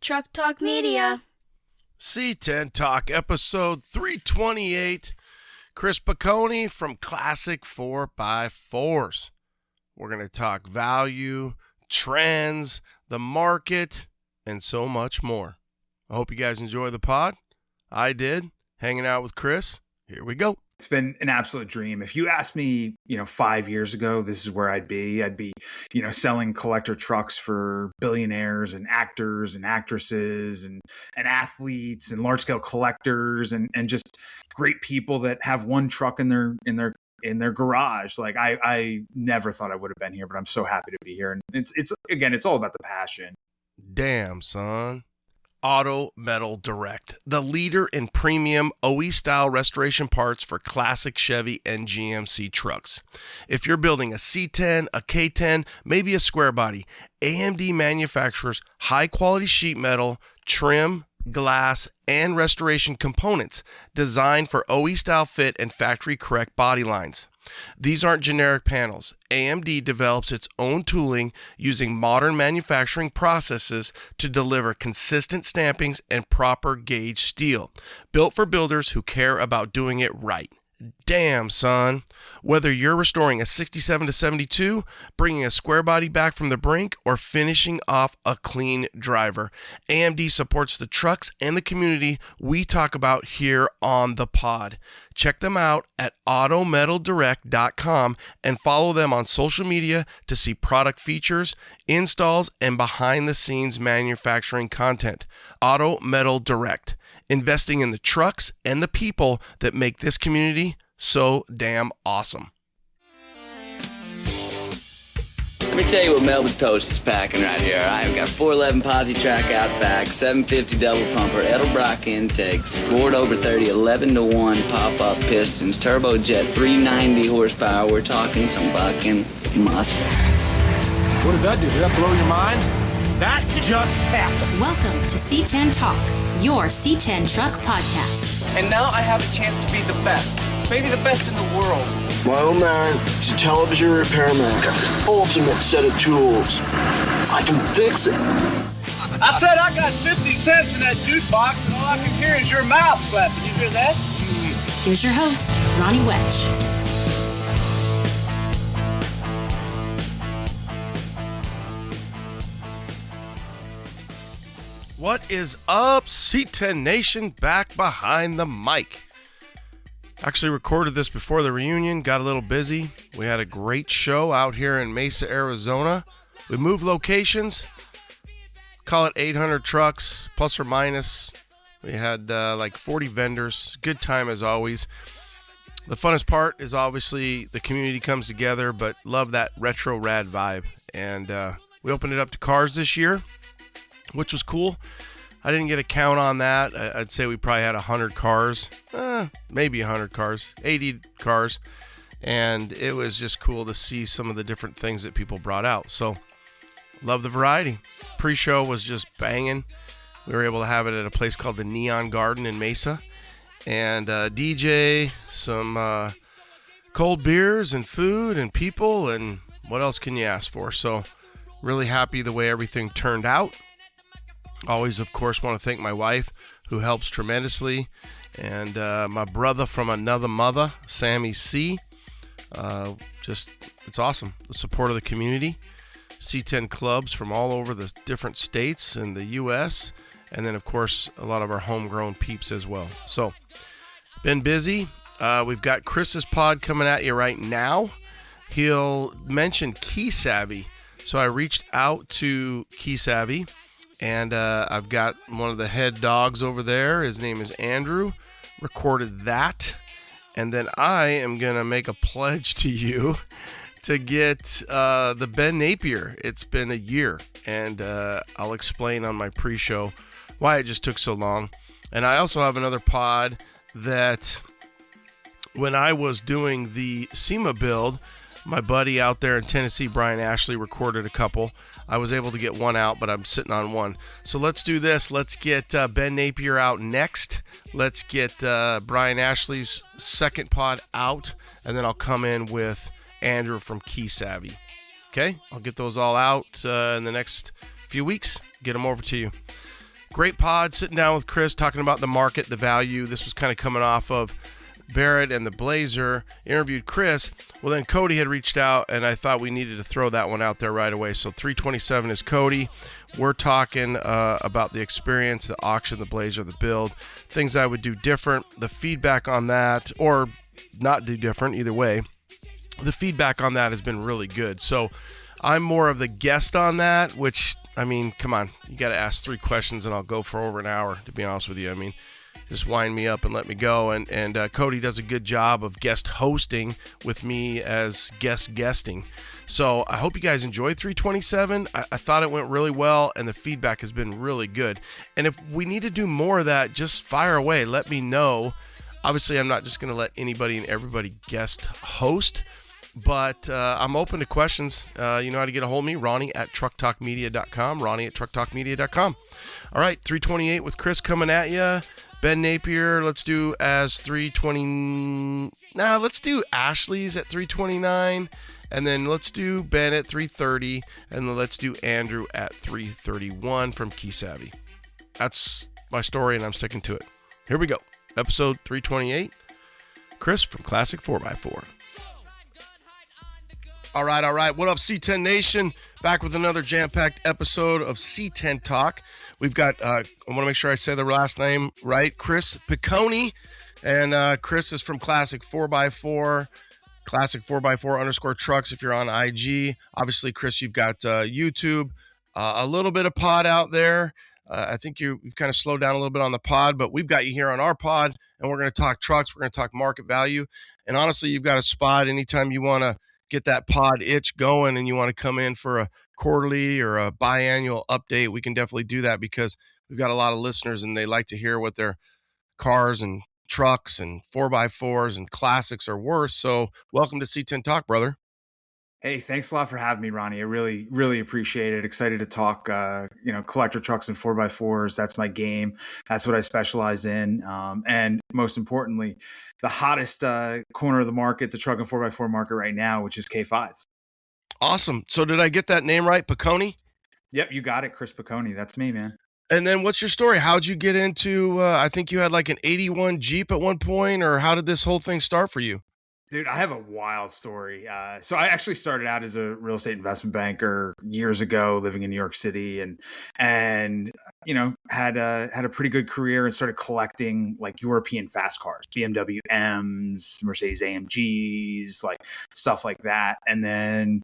Truck Talk Media. C10 Talk, episode 328. Chris Picconi from Classic 4x4s. We're going to talk value, trends, the market, and so much more. I hope you guys enjoy the pod. I did. Hanging out with Chris. Here we go. It's been an absolute dream. If you asked me, 5 years ago, this is where I'd be. I'd be, selling collector trucks for billionaires and actors and actresses and athletes and large scale collectors and just great people that have one truck in their garage. Like I never thought I would have been here, but I'm so happy to be here. And it's all about the passion. Damn, son. Auto Metal Direct, the leader in premium OE-style restoration parts for classic Chevy and GMC trucks. If you're building a C10, a K10, maybe a square body, AMD manufactures high-quality sheet metal, trim, glass, and restoration components designed for OE-style fit and factory-correct body lines. These aren't generic panels. AMD develops its own tooling using modern manufacturing processes to deliver consistent stampings and proper gauge steel, built for builders who care about doing it right. Damn, son. Whether you're restoring a 67 to 72, bringing a square body back from the brink, or finishing off a clean driver, AMD supports the trucks and the community we talk about here on the pod. Check them out at autometaldirect.com and follow them on social media to see product features, installs, and behind-the-scenes manufacturing content. Auto Metal Direct. Investing in the trucks and the people that make this community so damn awesome. Let me tell you what Melbourne Toast is packing right here. I've got 411 posi track out back, 750 double pumper, Edelbrock intakes, scored over 30, 11-1 pop-up pistons, turbojet, 390 horsepower. We're talking some bucking muscle. What does that do? Did that blow your mind? That just happened. Welcome to C10 Talk, your C10 truck podcast. And now I have a chance to be the best, maybe the best in the world. My old man is a television repairman. Got the ultimate set of tools. I can fix it. I said I got 50 cents in that jukebox, and all I can hear is your mouth clapping. You hear that? Here's your host, Ronnie Welch. What is up, C10 Nation? Back behind the mic. Actually recorded this before the reunion, got a little busy. We had a great show out here in Mesa, Arizona. We moved locations, call it 800 trucks, plus or minus. We had like 40 vendors. Good time as always. The funnest part is obviously the community comes together, but love that retro rad vibe. And we opened it up to cars this year, which was cool. I didn't get a count on that. I'd say we probably had 100 cars, maybe 100 cars, 80 cars. And it was just cool to see some of the different things that people brought out. So, love the variety. Pre-show was just banging. We were able to have it at a place called the Neon Garden in Mesa. And DJ, some cold beers and food and people, and what else can you ask for? So, really happy the way everything turned out. Always, of course, want to thank my wife, who helps tremendously, and my brother from another mother, Sammy C. It's awesome. The support of the community, C10 clubs from all over the different states in the U.S., and then, of course, a lot of our homegrown peeps as well. So, been busy. We've got Chris's pod coming at you right now. He'll mention Key Savvy. So I reached out to Key Savvy. And I've got one of the head dogs over there. His name is Andrew. Recorded that. And then I am going to make a pledge to you to get the Ben Napier. It's been a year. And I'll explain on my pre-show why it just took so long. And I also have another pod that when I was doing the SEMA build, my buddy out there in Tennessee, Brian Ashley, recorded a couple. I was able to get one out, but I'm sitting on one. So let's do this. Let's get Ben Napier out next. Let's get Brian Ashley's second pod out, and then I'll come in with Andrew from Key Savvy. Okay? I'll get those all out in the next few weeks. Get them over to you. Great pod, sitting down with Chris, talking about the market, the value. This was kind of coming off of Barrett and the Blazer. Interviewed Chris. Well, then Cody had reached out, and I thought we needed to throw that one out there right away. So 327 is Cody. We're talking about the experience, the auction, the Blazer, the build, things I would do different, the feedback on that, or not do different, either way. The feedback on that has been really good. So I'm more of the guest on that, which, I mean, come on. You got to ask 3 questions and I'll go for over an hour, to be honest with you. I mean, just wind me up and let me go. And Cody does a good job of guest hosting with me as guesting. So I hope you guys enjoy 327. I thought it went really well, and the feedback has been really good. And if we need to do more of that, just fire away. Let me know. Obviously, I'm not just going to let anybody and everybody guest host. But I'm open to questions. You know how to get a hold of me, Ronnie at trucktalkmedia.com, Ronnie at trucktalkmedia.com. All right, 328 with Chris coming at you. Ben Napier, let's do as 320. Let's do Ashley's at 329. And then let's do Ben at 330. And then let's do Andrew at 331 from Key Savvy. That's my story, and I'm sticking to it. Here we go. Episode 328. Chris from Classic 4x4. All right. What up, C10 Nation? Back with another jam-packed episode of C10 Talk. We've got, I want to make sure I say the last name right, Chris Picconi. And Chris is from Classic 4x4, Classic 4x4 underscore trucks if you're on IG. Obviously, Chris, you've got YouTube, a little bit of pod out there. I think you've kind of slowed down a little bit on the pod, but we've got you here on our pod, and we're going to talk trucks. We're going to talk market value. And honestly, you've got a spot anytime you want to get that pod itch going and you want to come in for a quarterly or a biannual update, we can definitely do that because we've got a lot of listeners and they like to hear what their cars and trucks and 4x4s and classics are worth. So welcome to C10 Talk, brother. Hey, thanks a lot for having me, Ronnie. I really, really appreciate it. Excited to talk, collector trucks and 4x4s. That's my game. That's what I specialize in. And most importantly, the hottest corner of the market, the truck and 4x4 market right now, which is K5s. Awesome. So did I get that name right? Picconi? Yep, you got it. Chris Picconi. That's me, man. And then what's your story? How'd you get into, I think you had like an 81 Jeep at one point, or how did this whole thing start for you? Dude, I have a wild story. So I actually started out as a real estate investment banker years ago, living in New York City, and had a pretty good career and started collecting like European fast cars, BMW M's, Mercedes AMGs, like stuff like that. And then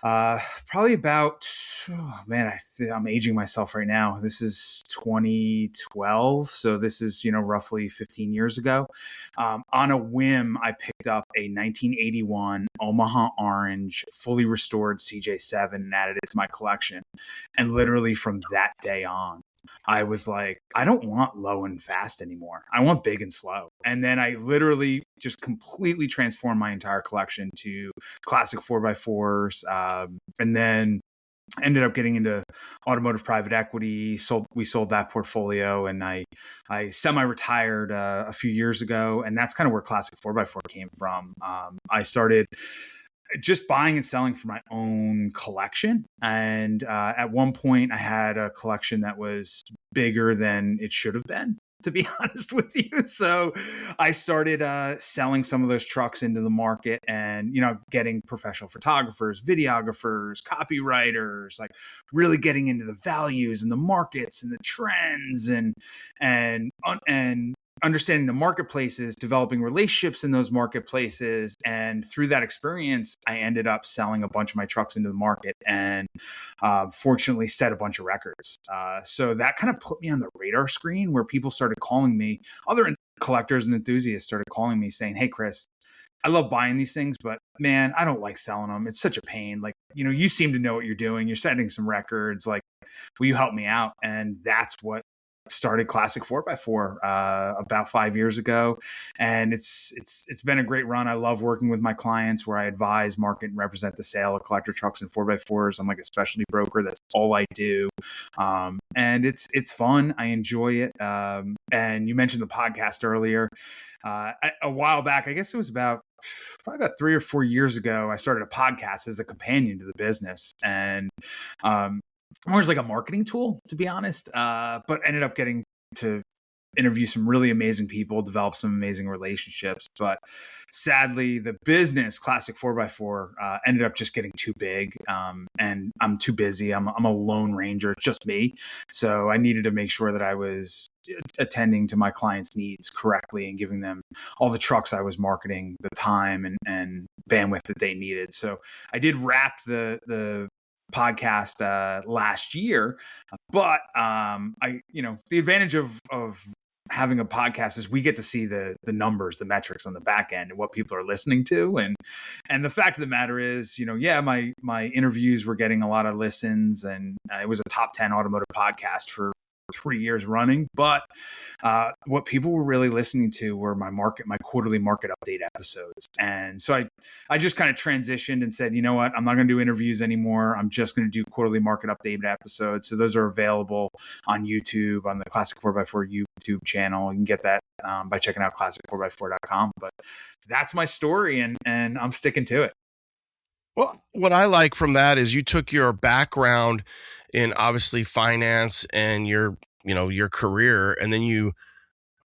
probably about, I'm aging myself right now. This is 2012. So this is, roughly 15 years ago. On a whim, I picked up a 1981 Omaha Orange, fully restored CJ7 and added it to my collection. And literally from that day on, I was like, I don't want low and fast anymore. I want big and slow. And then I literally just completely transformed my entire collection to classic 4x4s. And then ended up getting into automotive private equity. We sold that portfolio, and I semi-retired a few years ago. And that's kind of where classic 4x4 came from. I started just buying and selling for my own collection. And at one point I had a collection that was bigger than it should have been, to be honest with you. So I started selling some of those trucks into the market and, getting professional photographers, videographers, copywriters, like really getting into the values and the markets and the trends and understanding the marketplaces, developing relationships in those marketplaces. And through that experience, I ended up selling a bunch of my trucks into the market and fortunately set a bunch of records. So that kind of put me on the radar screen where people started calling me, other collectors and enthusiasts started calling me saying, hey, Chris, I love buying these things, but man, I don't like selling them. It's such a pain. Like, you seem to know what you're doing. You're setting some records. Like, will you help me out? And that's what started Classic 4x4 about 5 years ago, and it's been a great run. I love working with my clients where I advise, market, and represent the sale of collector trucks and 4x4s. I'm like a specialty broker. That's all I do, and it's fun. I enjoy it. And you mentioned the podcast earlier. A while back, I guess it was probably about 3 or 4 years ago, I started a podcast as a companion to the business, and more as like a marketing tool, to be honest. But ended up getting to interview some really amazing people, develop some amazing relationships. But sadly, the business Classic 4x4 ended up just getting too big, and I'm too busy. I'm a lone ranger. It's just me, so I needed to make sure that I was attending to my clients' needs correctly and giving them all the trucks I was marketing, the time and bandwidth that they needed. So I did wrap the podcast last year, but the advantage of having a podcast is we get to see the numbers, the metrics on the back end and what people are listening to. And the fact of the matter is, my interviews were getting a lot of listens, and it was a top 10 automotive podcast for 3 years running. But what people were really listening to were my quarterly market update episodes. And so I just kind of transitioned and said, you know what, I'm not going to do interviews anymore. I'm just going to do quarterly market update episodes. So those are available on YouTube, on the Classic 4x4 YouTube channel. You can get that by checking out classic4x4.com. But that's my story, and I'm sticking to it. Well, what I like from that is you took your background in obviously finance and your career, and then you,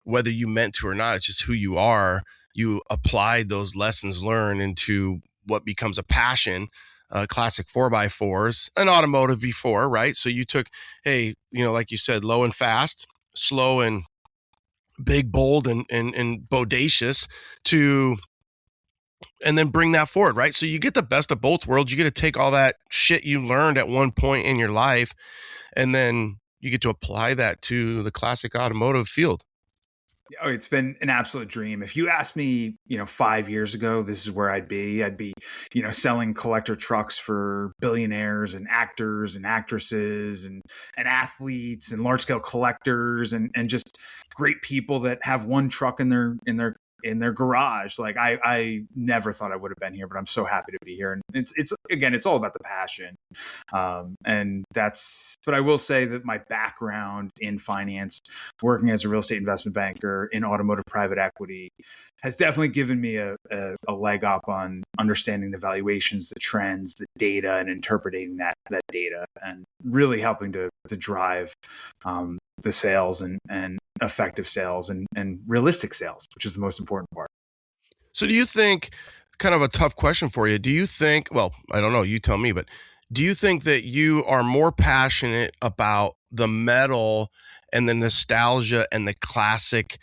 whether you meant to or not, it's just who you are. You applied those lessons learned into what becomes a passion, Classic 4x4s, an automotive before, right? So you took, hey, like you said, low and fast, slow and big, bold and bodacious and then bring that forward, right? So you get the best of both worlds. You get to take all that shit you learned at one point in your life, and then you get to apply that to the classic automotive field. Oh, it's been an absolute dream. If you asked me, 5 years ago, this is where I'd be, selling collector trucks for billionaires and actors and actresses and athletes and large scale collectors and just great people that have one truck in their garage. Like I never thought I would have been here, but I'm so happy to be here. And it's all about the passion. But I will say that my background in finance, working as a real estate investment banker in automotive private equity, has definitely given me a leg up on understanding the valuations, the trends, the data, and interpreting that data, and really helping to drive the sales and effective sales and realistic sales, which is the most important part. So do you think, kind of a tough question for you, do you think, well, I don't know, you tell me, but do you think that you are more passionate about the metal and the nostalgia and the classic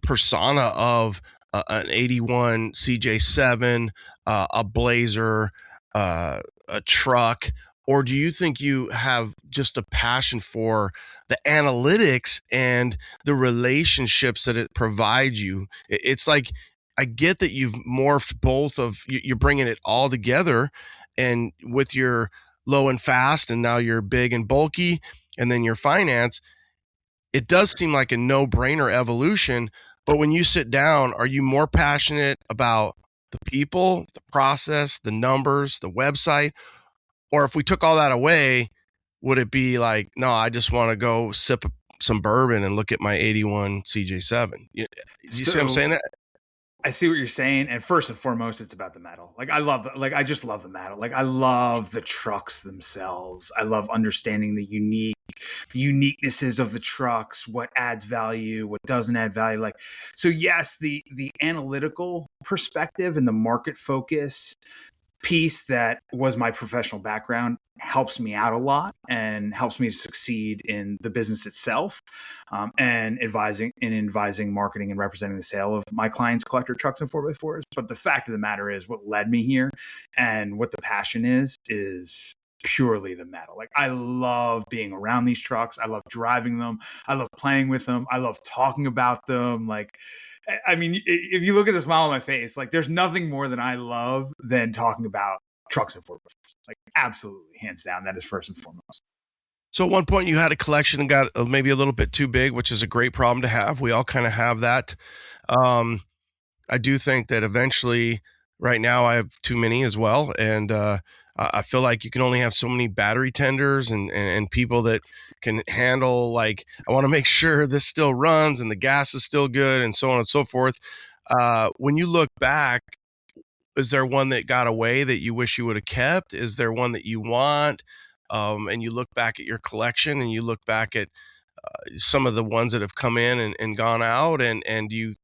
persona of an 81 CJ7, a Blazer, a truck, or do you think you have just a passion for the analytics and the relationships that it provides you? It's like, I get that you've morphed both of, you're bringing it all together, and with your low and fast, and now you're big and bulky, and then your finance, it does seem like a no-brainer evolution. But when you sit down, are you more passionate about the people, the process, the numbers, the website? Or if we took all that away, would it be like, no, I just want to go sip some bourbon and look at my 81 CJ7? You see what I'm saying? That I see what you're saying. And first and foremost, it's about the metal. Like I just love the metal. Like I love the trucks themselves. I love understanding the uniquenesses of the trucks, what adds value, what doesn't add value. Like, so yes, the analytical perspective and the market focus piece that was my professional background helps me out a lot and helps me to succeed in the business itself, and advising marketing and representing the sale of my clients' collector trucks and 4x4s. But the fact of the matter is, what led me here and what the passion is purely the metal. Like I love being around these trucks. I love driving them. I love playing with them. I love talking about them. Like, I mean, if you look at the smile on my face, like there's nothing more than I love than talking about trucks and 4x4s. Like absolutely, hands down, that is first and foremost. So at one point you had a collection and got maybe a little bit too big, which is a great problem to have. We all kind of have that. I do think that eventually, right now I have too many as well. And I feel like you can only have so many battery tenders and people that can handle, like, I want to make sure this still runs and the gas is still good and so on and so forth. When you look back, is there one that got away that you wish you would have kept? Is there one that you want? And you look back at your collection and you look back at some of the ones that have come in and gone out, and do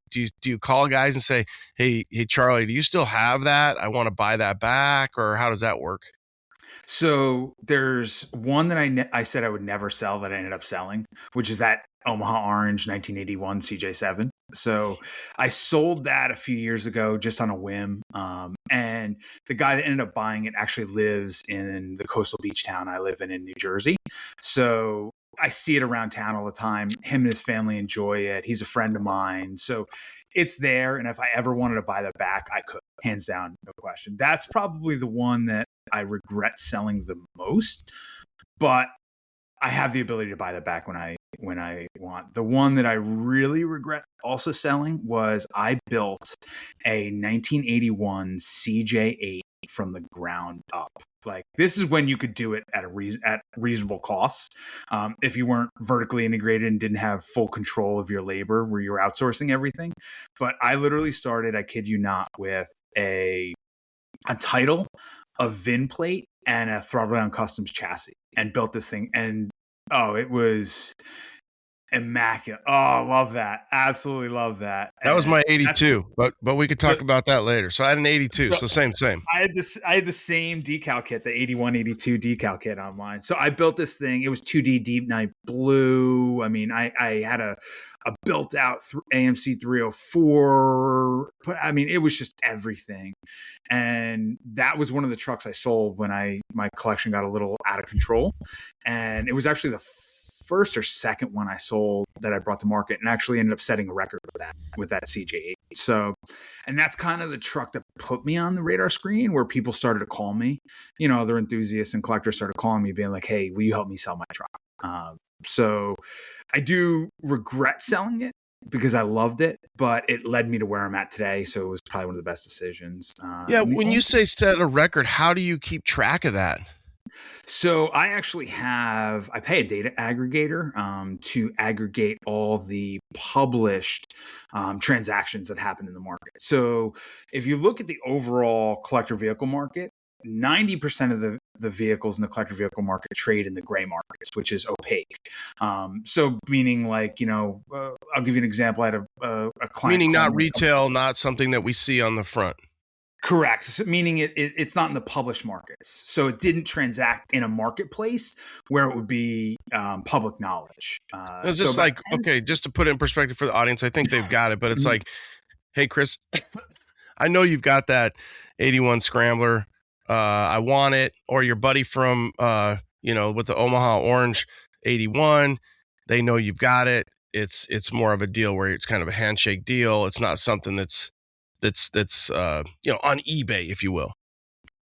you call guys and say, hey Charlie, do you still have that? I want to buy that back, or how does that work? So there's one that I said I would never sell that I ended up selling, which is that Omaha Orange 1981 CJ7. So I sold that a few years ago just on a whim. And the guy that ended up buying it actually lives in the coastal beach town I live in New Jersey. So I see it around town all the time. Him and his family enjoy it. He's a friend of mine. So it's there. And if I ever wanted to buy that back, I could, hands down, no question. That's probably the one that I regret selling the most, but I have the ability to buy that back when I want. The one that I really regret also selling was I built a 1981 CJ8 from the ground up. Like, this is when you could do it at reasonable costs. If you weren't vertically integrated and didn't have full control of your labor, where you were outsourcing everything. But I literally started, I kid you not, with a title, a VIN plate, and a throttle down customs chassis, and built this thing. And it was immaculate. Oh, I love that. Absolutely love that. That was my 82, but we could talk about that later. So I had an 82, so same. I had the same decal kit, the 81, 82 decal kit on mine. So I built this thing. It was 2D deep night blue. I mean, I had a built out AMC 304. But I mean, it was just everything. And that was one of the trucks I sold when my collection got a little out of control. And it was actually the first or second one I sold that I brought to market, and actually ended up setting a record with that CJ8. So, and that's kind of the truck that put me on the radar screen, where people started to call me, other enthusiasts and collectors started calling me being like, hey, will you help me sell my truck? So I do regret selling it because I loved it, but it led me to where I'm at today. So it was probably one of the best decisions. When you say set a record, how do you keep track of that? So I actually I pay a data aggregator to aggregate all the published transactions that happen in the market. So if you look at the overall collector vehicle market, 90% of the vehicles in the collector vehicle market trade in the gray markets, which is opaque. So meaning like, I'll give you an example. I had a client. Meaning not retail, not something that we see on the front. Correct. So meaning it's not in the published markets. So it didn't transact in a marketplace where it would be public knowledge. It's just okay, just to put it in perspective for the audience, I think they've got it, but it's like, hey, Chris, I know you've got that 81 Scrambler. I want it. Or your buddy from, with the Omaha Orange 81, they know you've got it. It's more of a deal where it's kind of a handshake deal. It's not something that's on eBay, if you will.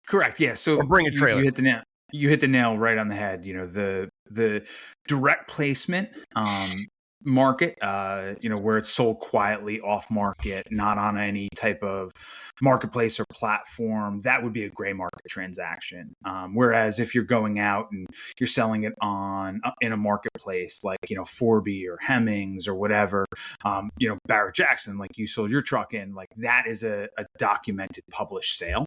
Correct. Yeah. So or bring a trailer. You hit the nail right on the head. The direct placement market, where it's sold quietly off market, not on any type of marketplace or platform, that would be a gray market transaction. Whereas if you're going out and you're selling it in a marketplace like, Forby or Hemmings or whatever, Barrett Jackson, like you sold your truck in, like that is a documented published sale.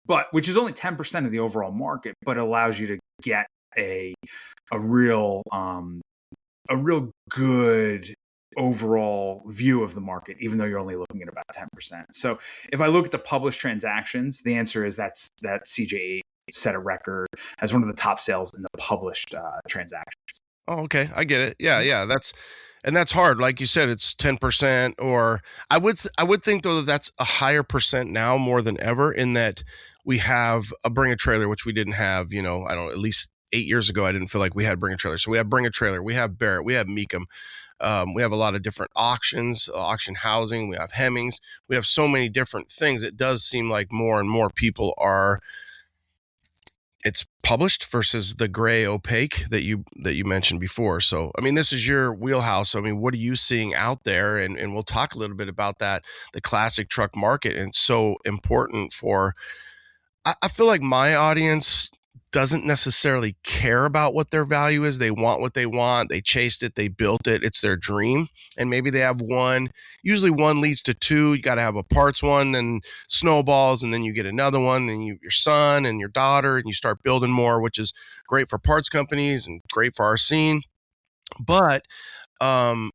But which is only 10% of the overall market, but allows you to get a real good overall view of the market, even though you're only looking at about 10%. So if I look at the published transactions, the answer is that CJ8 set a record as one of the top sales in the published transactions. Oh, okay. I get it. Yeah. That's hard. Like you said, it's 10%, or I would think though that's a higher percent now more than ever, in that we have a Bring a Trailer, which we didn't have, at least 8 years ago, I didn't feel like we had Bring a Trailer. So we have Bring a Trailer, we have Barrett, we have Meekum. We have a lot of different auctions, auction housing. We have Hemmings. We have so many different things. It does seem like more and more people it's published versus the gray opaque that you mentioned before. So, I mean, this is your wheelhouse. I mean, what are you seeing out there? And we'll talk a little bit about that, the classic truck market. And it's so important I feel like my audience doesn't necessarily care about what their value is. They want what they want. They chased it. They built it. It's their dream. And maybe they have one. Usually one leads to two. You got to have a parts one, then snowballs, and then you get another one. Then your son and your daughter, and you start building more, which is great for parts companies and great for our scene. But I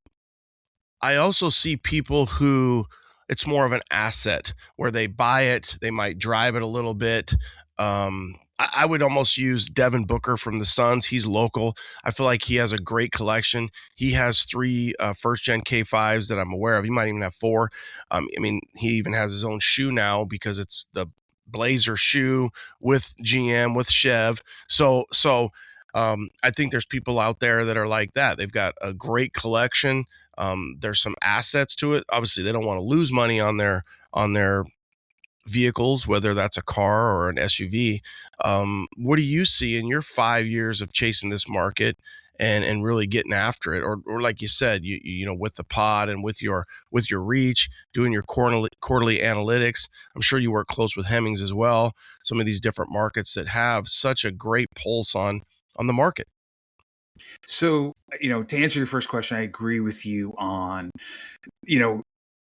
also see people who it's more of an asset where they buy it. They might drive it a little bit. I would almost use Devin Booker from the Suns. He's local. I feel like he has a great collection. He has 3 first-gen K5s that I'm aware of. He might even have 4. I mean, he even has his own shoe now because it's the Blazer shoe with GM, with Chev. So I think there's people out there that are like that. They've got a great collection. There's some assets to it. Obviously, they don't want to lose money on their vehicles, whether that's a car or an SUV. What do you see in your 5 years of chasing this market and really getting after it? Or like you said, you know, with the pod and with your reach, doing your quarterly analytics. I'm sure you work close with Hemmings as well. Some of these different markets that have such a great pulse on the market. So, you know, to answer your first question, I agree with you on, you know,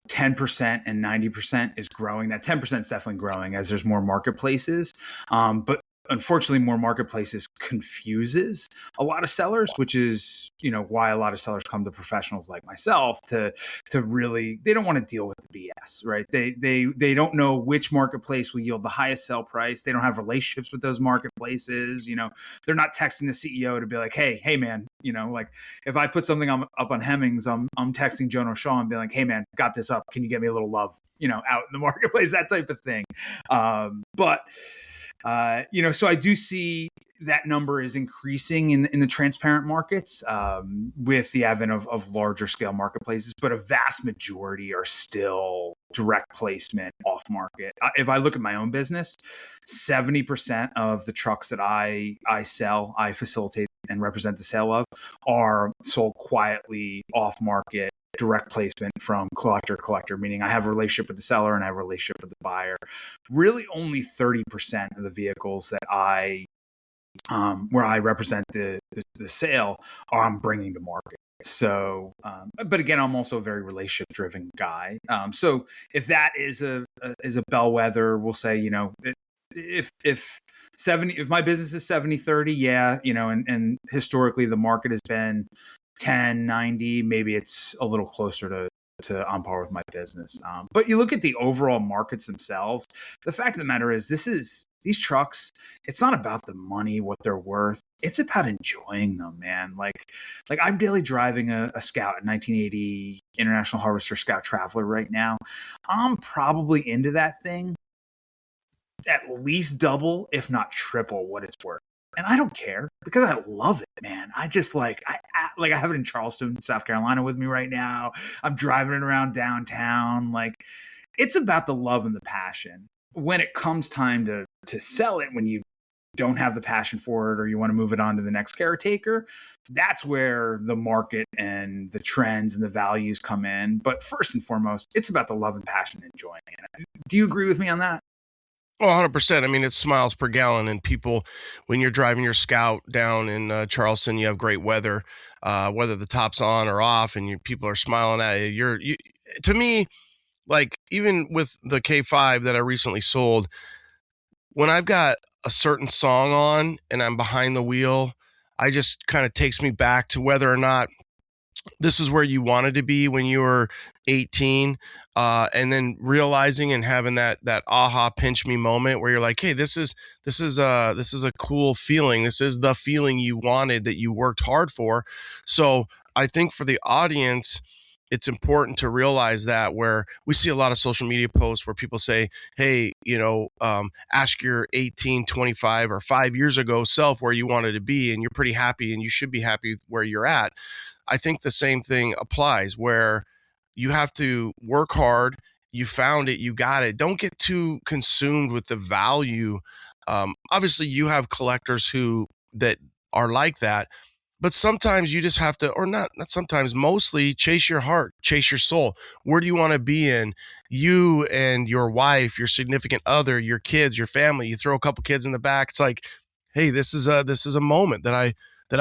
10% and 90% is growing. That 10% is definitely growing as there's more marketplaces. But unfortunately, more marketplaces confuses a lot of sellers, which is, you know, why a lot of sellers come to professionals like myself to really, they don't want to deal with the BS, right? They don't know which marketplace will yield the highest sell price. They don't have relationships with those marketplaces. You know, they're not texting the CEO to be like, hey man, you know, like if I put something up on Hemmings, I'm texting Joan O'Shaw and being like, hey man, got this up. Can you get me a little love, you know, out in the marketplace, that type of thing. You know, so I do see that number is increasing in the transparent markets with the advent of larger scale marketplaces, but a vast majority are still direct placement off market. If I look at my own business, 70% of the trucks that I sell, I facilitate and represent the sale of, are sold quietly off market, direct placement from collector to collector, meaning I have a relationship with the seller and I have a relationship with the buyer. Really only 30% of the vehicles that where I represent the sale I'm bringing to market. So, but again, I'm also a very relationship driven guy. So if that is a bellwether, we'll say, you know, if my business is 70-30, yeah, you know, and historically the market has been 10-90, maybe it's a little closer to on par with my business. But you look at the overall markets themselves, the fact of the matter is these trucks, it's not about the money, what they're worth. It's about enjoying them, man. Like I'm daily driving a Scout, a 1980 International Harvester Scout Traveler right now. I'm probably into that thing at least double, if not triple what it's worth. And I don't care because I love it, man. I just I have it in Charleston, South Carolina with me right now. I'm driving it around downtown. Like, it's about the love and the passion. When it comes time to sell it, when you don't have the passion for it or you want to move it on to the next caretaker, that's where the market and the trends and the values come in. But first and foremost, it's about the love and passion and enjoying it. Do you agree with me on that? Oh, 100%. I mean, it's miles per gallon, and people, when you're driving your Scout down in Charleston, you have great weather, whether the top's on or off, and people are smiling at you. To me, like even with the K5 that I recently sold, when I've got a certain song on and I'm behind the wheel, I just kind of takes me back to whether or not this is where you wanted to be when you were 18, and then realizing and having that aha pinch me moment where you're like, hey, this is a cool feeling. This is the feeling you wanted, that you worked hard for. So I think for the audience, it's important to realize that, where we see a lot of social media posts where people say, hey, you know, ask your 18, 25 or 5 years ago self where you wanted to be, and you're pretty happy and you should be happy where you're at. I think the same thing applies, where you have to work hard. You found it, you got it. Don't get too consumed with the value. Obviously you have collectors that are like that, but sometimes you just have to, or not sometimes, mostly chase your heart, chase your soul. Where do you want to be in? You and your wife, your significant other, your kids, your family, you throw a couple kids in the back. It's like, hey, this is a moment that I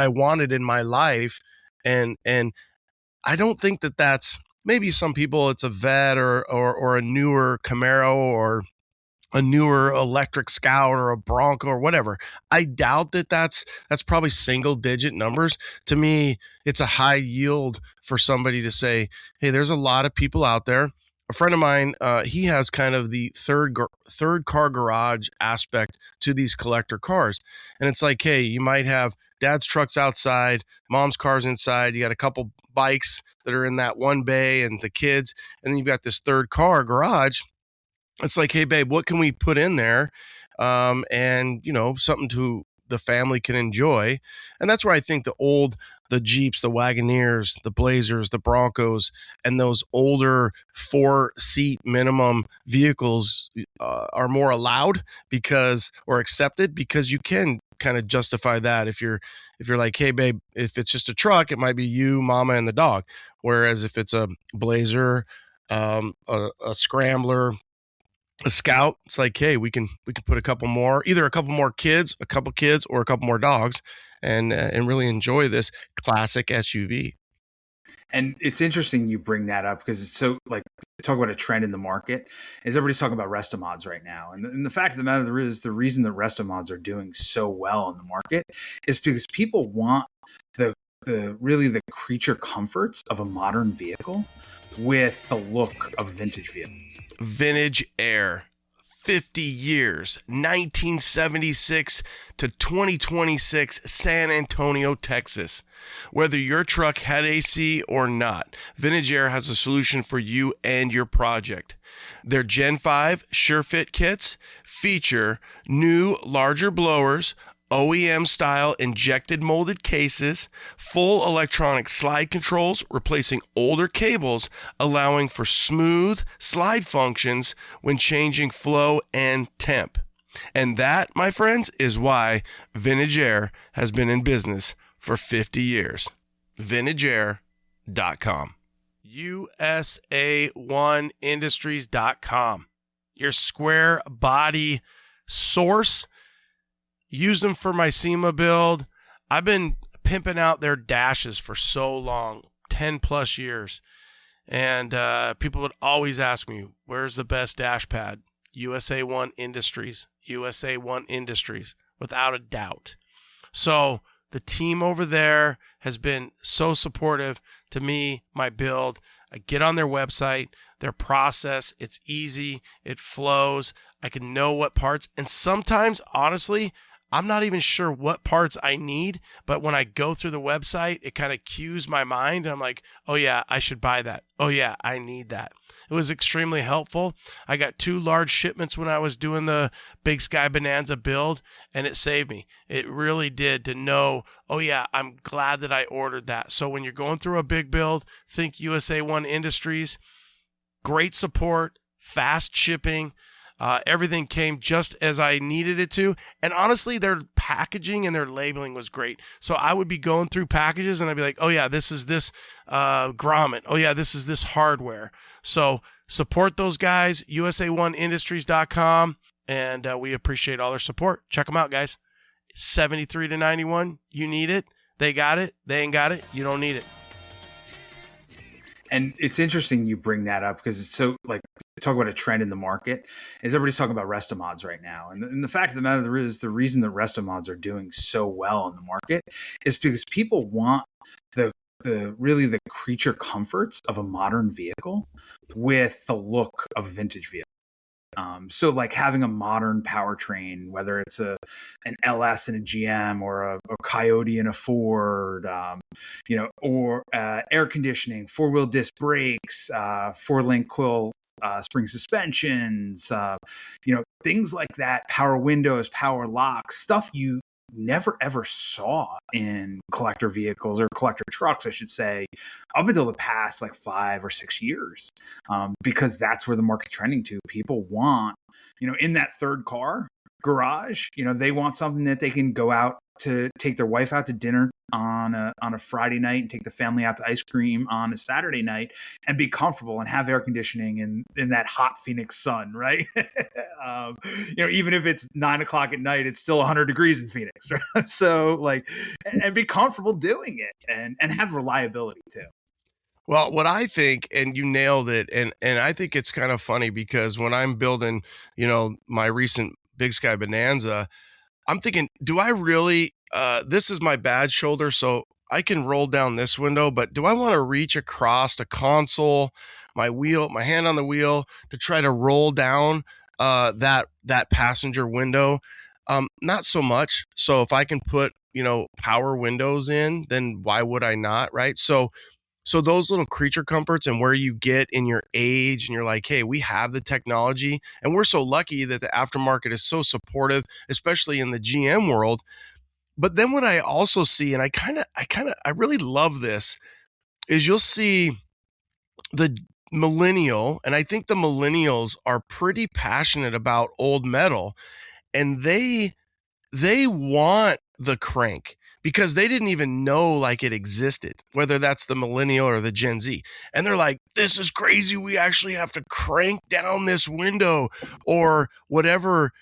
wanted in my life, and I don't think that that's, maybe some people it's a vet or a newer Camaro or a newer electric Scout or a Bronco or whatever. I doubt that that's probably single digit numbers. To me, it's a high yield for somebody to say, hey, there's a lot of people out there. A friend of mine, he has kind of the third car garage aspect to these collector cars. And it's like, hey, you might have dad's trucks outside, mom's car's inside. You got a couple bikes that are in that one bay and the kids. And then you've got this third car garage. It's like, hey, babe, what can we put in there? And, something to the family can enjoy. And that's where I think the Jeeps, the Wagoneers, the Blazers, the Broncos, and those older 4-seat minimum vehicles are more allowed or accepted, because you can kind of justify that. If you're like, hey, babe, if it's just a truck, it might be you, mama, and the dog. Whereas if it's a Blazer, a Scrambler, a Scout, it's like, hey, we can put either a couple more kids, a couple kids, or a couple more dogs, and really enjoy this classic SUV. And it's interesting you bring that up, because it's so, like, talk about a trend in the market is everybody's talking about resto-mods right now. And the fact of the matter is, the reason that resto-mods are doing so well in the market is because people want the creature comforts of a modern vehicle with the look of a vintage vehicle. Vintage Air, 50 years, 1976 to 2026, San Antonio, Texas. Whether your truck had AC or not, Vintage Air has a solution for you and your project. Their Gen 5 SureFit kits feature new, larger blowers, OEM-style injected molded cases, full electronic slide controls replacing older cables, allowing for smooth slide functions when changing flow and temp. And that, my friends, is why Vintage Air has been in business for 50 years. VintageAir.com. USA1Industries.com. Your square body source. Used them for my SEMA build. I've been pimping out their dashes for so long, 10 plus years. And people would always ask me, where's the best dash pad? USA1 Industries. USA1 Industries, without a doubt. So the team over there has been so supportive to me, my build. I get on their website, their process, it's easy, it flows. I can know what parts. And sometimes, honestly, I'm not even sure what parts I need, but when I go through the website, it kind of cues my mind. And I'm like, oh yeah, I should buy that. Oh yeah, I need that. It was extremely helpful. I got 2 large shipments when I was doing the Big Sky Bonanza build, and it saved me. It really did, to know, oh yeah, I'm glad that I ordered that. So when you're going through a big build, think USA1 Industries. Great support, fast shipping. Everything came just as I needed it to. And honestly, their packaging and their labeling was great. So I would be going through packages and I'd be like, oh yeah, this is this grommet. Oh yeah, this is this hardware. So support those guys, USA1Industries.com. And we appreciate all their support. Check them out, guys. 73 to 91. You need it. They got it. They ain't got it. You don't need it. And it's interesting you bring that up, because it's so, like, talk about a trend in the market is everybody's talking about resto-mods right now. And the fact of the matter is, the reason that resto-mods are doing so well in the market is because people want the creature comforts of a modern vehicle with the look of a vintage vehicle. So like having a modern powertrain, whether it's an LS and a GM, or a Coyote and a Ford, or air conditioning, 4-wheel disc brakes, 4-link quill spring suspensions, things like that, power windows, power locks, stuff you never ever saw in collector vehicles, or collector trucks, I should say, up until the past like 5 or 6 years, because that's where the market's trending to. People want, in that third car garage, they want something that they can go out to take their wife out to dinner on a Friday night and take the family out to ice cream on a Saturday night and be comfortable and have air conditioning in that hot Phoenix sun, right? Even if it's 9 o'clock at night, it's still 100 degrees in Phoenix, right? So like, and be comfortable doing it and have reliability too. Well, what I think, and you nailed it, and I think it's kind of funny because when I'm building, my recent Big Sky Bonanza, I'm thinking, do I really, this is my bad shoulder, so I can roll down this window, but do I want to reach across the console, my hand on the wheel to try to roll down that passenger window? Not so much. So if I can put, power windows in, then why would I not, right? So those little creature comforts and where you get in your age and you're like, hey, we have the technology and we're so lucky that the aftermarket is so supportive, especially in the GM world. But then what I also see, and I really love this, is you'll see the millennial, and I think the millennials are pretty passionate about old metal, and they want the crank because they didn't even know like it existed, whether that's the millennial or the Gen Z. And they're like, this is crazy. We actually have to crank down this window or whatever,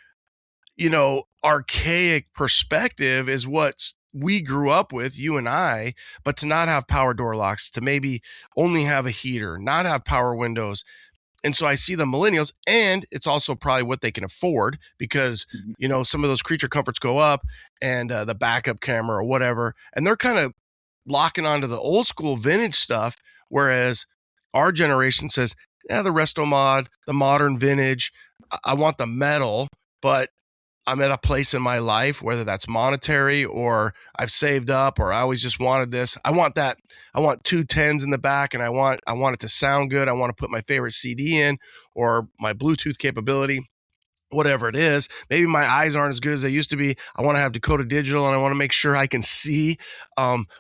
archaic perspective is what we grew up with, you and I, but to not have power door locks, to maybe only have a heater, not have power windows. And so I see the millennials, and it's also probably what they can afford because, some of those creature comforts go up and the backup camera or whatever, and they're kind of locking onto the old school vintage stuff. Whereas our generation says, the resto mod, the modern vintage, I want the metal, but I'm at a place in my life, whether that's monetary or I've saved up or I always just wanted this. I want that. I want 2 10s in the back and I want it to sound good. I want to put my favorite CD in or my Bluetooth capability, whatever it is. Maybe my eyes aren't as good as they used to be. I want to have Dakota Digital and I want to make sure I can see,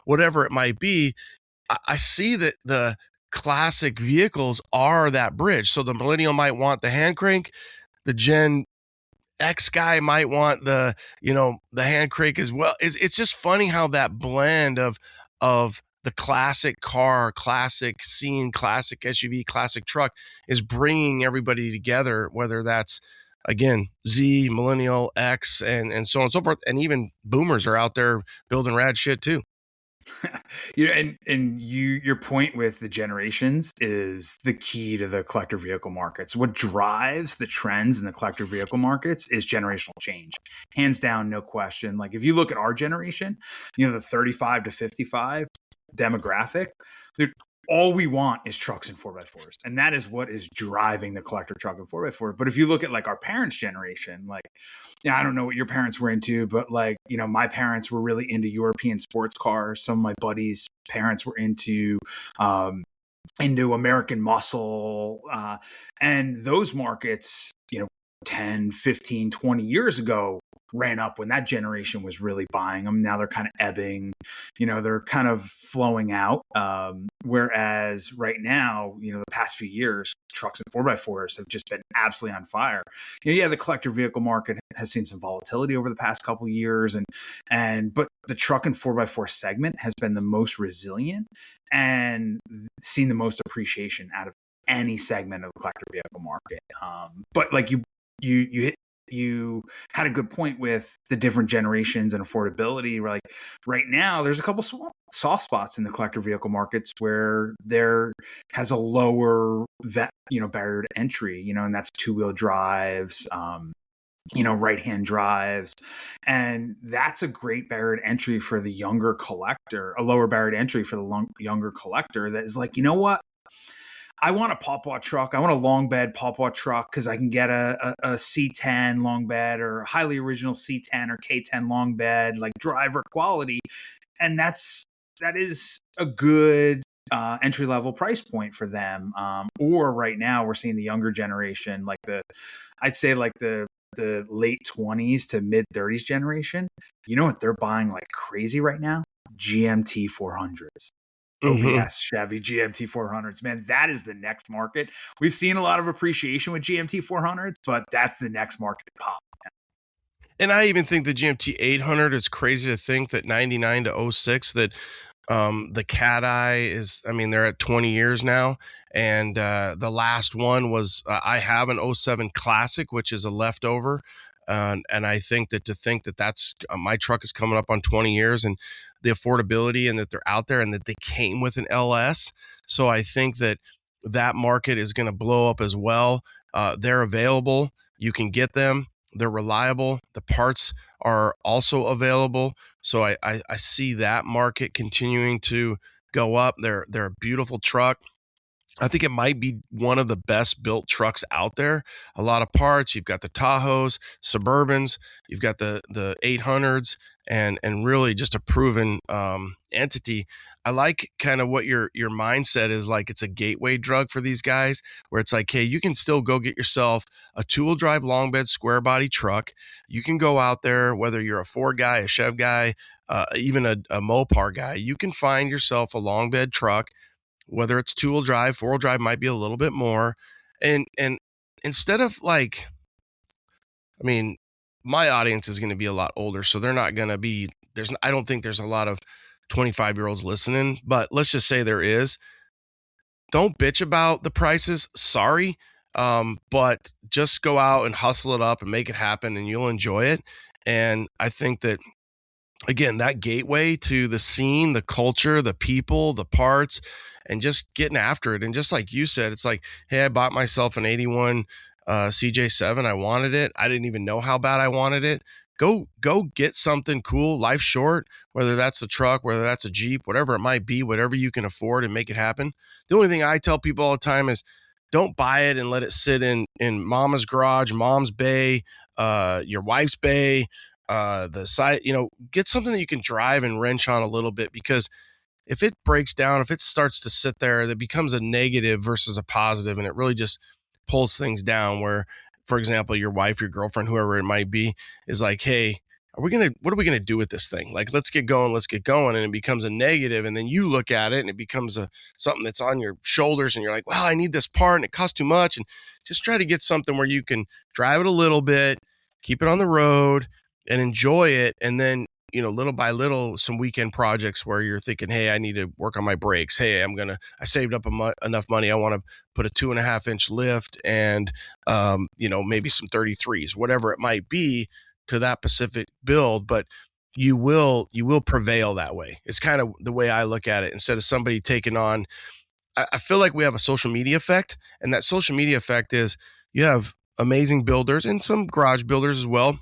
whatever it might be. I see that the classic vehicles are that bridge. So the millennial might want the hand crank, the Gen X guy might want the hand crank as well. It's just funny how that blend of the classic car, classic scene, classic SUV, classic truck is bringing everybody together, whether that's, again, Z, millennial, X, and so on and so forth. And even boomers are out there building rad shit too. Your point with the generations is the key to the collector vehicle markets. What drives the trends in the collector vehicle markets is generational change, hands down, no question. Like if you look at our generation, the 35 to 55 demographic, all we want is trucks and 4x4s. And that is what is driving the collector truck and 4x4. But if you look at like our parents' generation, like, I don't know what your parents were into, but like, my parents were really into European sports cars. Some of my buddies' parents were into American muscle. And those markets, 10, 15, 20 years ago ran up when that generation was really buying them. Now they're kind of ebbing, they're kind of flowing out. Whereas right now, the past few years, trucks and 4x4s have just been absolutely on fire. The collector vehicle market has seen some volatility over the past couple of years, but the truck and 4x4 segment has been the most resilient and seen the most appreciation out of any segment of the collector vehicle market. But like you had a good point with the different generations and affordability. Like right now, there's a couple soft spots in the collector vehicle markets where there has a lower barrier to entry, and that's 2-wheel drives, right-hand drives. And that's a great barrier to entry for the younger collector, a lower barrier to entry for the younger collector that is like, what? I want a pawpaw truck. I want a long bed pawpaw truck because I can get a C10 long bed or a highly original C10 or K10 long bed, like driver quality. And that is a good entry level price point for them. Or right now we're seeing the younger generation, like I'd say like the late 20s to mid 30s generation. You know what they're buying like crazy right now? GMT 400s. OBS Chevy GMT 400s, man, that is the next market. We've seen a lot of appreciation with GMT 400s, but that's the next market to pop. And I even think the GMT 800, it's crazy to think that 99 to 06 that the cat eye is, I mean, they're at 20 years now. And the last one was, I have an '07 Classic, which is a leftover. And I think that to think that that's, my truck is coming up on 20 years and the affordability and that they're out there and that they came with an LS. So I think that that market is going to blow up as well. They're available. You can get them. They're reliable. The parts are also available. So I see that market continuing to go up. They're a beautiful truck. I think it might be one of the best built trucks out there. A lot of parts. You've got the Tahoes, Suburbans. You've got the 800s, and really just a proven entity. I like kind of what your mindset is like. It's a gateway drug for these guys, where it's like, hey, you can still go get yourself a two-wheel drive long bed square body truck. You can go out there, whether you're a Ford guy, a Chev guy, even a Mopar guy. You can find yourself a long bed truck, whether it's two-wheel drive, four-wheel drive might be a little bit more. And instead of like, I mean, my audience is going to be a lot older, so they're not going to be, I don't think there's a lot of 25-year-olds listening, but let's just say there is. Don't bitch about the prices. Sorry. But just go out and hustle it up and make it happen and you'll enjoy it. And I think that, again, that gateway to the scene, the culture, the people, the parts, and just getting after it. And just like you said, it's like, hey, I bought myself an 81 CJ7. I wanted it. I didn't even know how bad I wanted it. Go get something cool. Life's short, whether that's a truck, whether that's a Jeep, whatever it might be, whatever you can afford, and make it happen. The only thing I tell people all the time is don't buy it and let it sit in mama's garage, mom's bay, your wife's bay, the side, get something that you can drive and wrench on a little bit, because if it breaks down, if it starts to sit there, that becomes a negative versus a positive, and it really just pulls things down. Where, for example, your wife, your girlfriend, whoever it might be, is like, hey, what are we gonna do with this thing? Like, let's get going, and it becomes a negative, and then you look at it and it becomes something that's on your shoulders, and you're like, well, I need this part and it costs too much. And just try to get something where you can drive it a little bit, keep it on the road, and enjoy it. And then, little by little, some weekend projects where you're thinking, hey, I need to work on my brakes. Hey, I saved up enough money. I want to put a 2.5-inch lift and, maybe some 33s, whatever it might be, to that specific build. But you will prevail that way. It's kind of the way I look at it. Instead of somebody taking on, I feel like we have a social media effect, and that social media effect is you have amazing builders and some garage builders as well.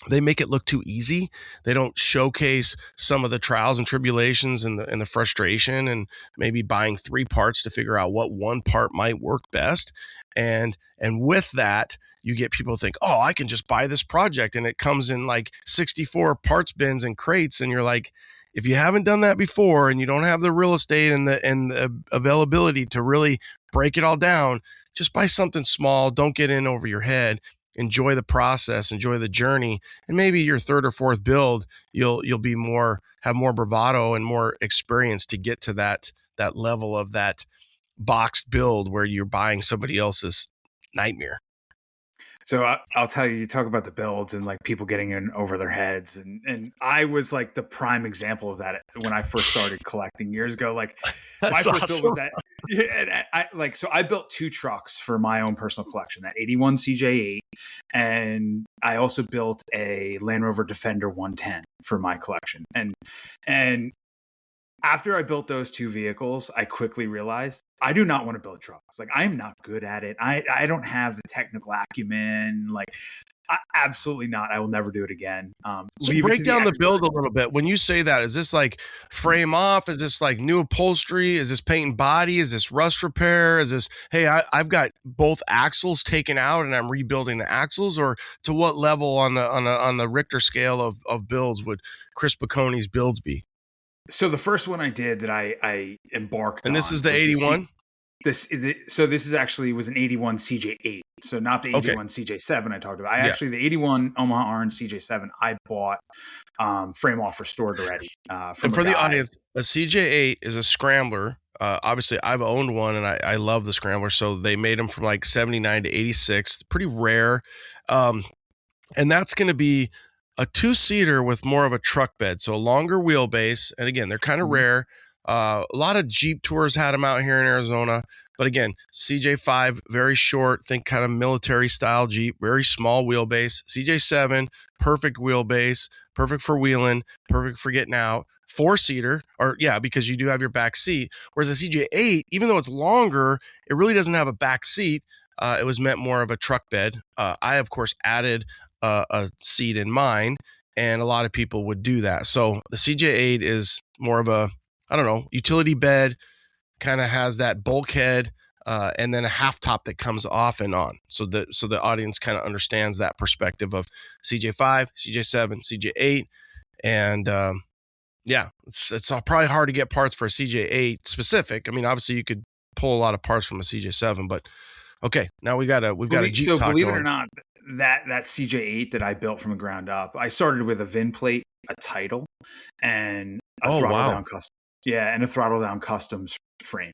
They make it look too easy. They don't showcase some of the trials and tribulations and the frustration, and maybe buying 3 parts to figure out what one part might work best. And with that, you get people think, oh, I can just buy this project, and it comes in like 64 parts bins and crates. And you're like, if you haven't done that before and you don't have the real estate and the availability to really break it all down, just buy something small. Don't get in over your head. Enjoy the process, enjoy the journey, and maybe your 3rd or 4th build, you'll have more bravado and more experience to get to that level of that boxed build where you're buying somebody else's nightmare. So I'll tell you, you talk about the builds and like people getting in over their heads. And I was like the prime example of that when I first started collecting years ago. Like my first build was that. So I built 2 trucks for my own personal collection, that 81 CJ8. And I also built a Land Rover Defender 110 for my collection. And after I built those 2 vehicles, I quickly realized I do not want to build trucks. Like, I'm not good at it. I don't have the technical acumen. Like, absolutely not. I will never do it again. So break down the build a little bit. When you say that, is this like frame off? Is this like new upholstery? Is this paint and body? Is this rust repair? Is this, hey, I've got both axles taken out and I'm rebuilding the axles? Or to what level on the Richter scale of builds would Chris Picconi's builds be? So the first one I did that I embarked on. And this is the 81? This is actually was an 81 CJ8. So not the 81 CJ7 I talked about. Actually, the 81 Omaha Orange CJ7 I bought frame off restored already. And for the audience, a CJ8 is a scrambler. Obviously, I've owned one and I love the scrambler. So they made them from like 79 to 86. Pretty rare. And that's going to be a 2-seater with more of a truck bed, so a longer wheelbase. And again, they're kind of rare. A lot of Jeep tours had them out here in Arizona. But again, CJ5, very short, think kind of military style Jeep, very small wheelbase. CJ7, perfect wheelbase, perfect for wheeling, perfect for getting out. 4-seater, or yeah, because you do have your back seat. Whereas a CJ8, even though it's longer, it really doesn't have a back seat. It was meant more of a truck bed. I, of course, added a seat in mine, and a lot of people would do that. So the CJ8 is more of a, I don't know, utility bed, kind of has that bulkhead, and then a half top that comes off and on. So the audience kind of understands that perspective of CJ5, CJ7, CJ8, and yeah, it's probably hard to get parts for a CJ8 specific. I mean, obviously you could pull a lot of parts from a CJ7, but okay, now we've got a Jeep so talk believe going. it or not, that CJ8 that I built from the ground up, I started with a VIN plate, a title, and a throttle down custom. Yeah, and a throttle down customs frame.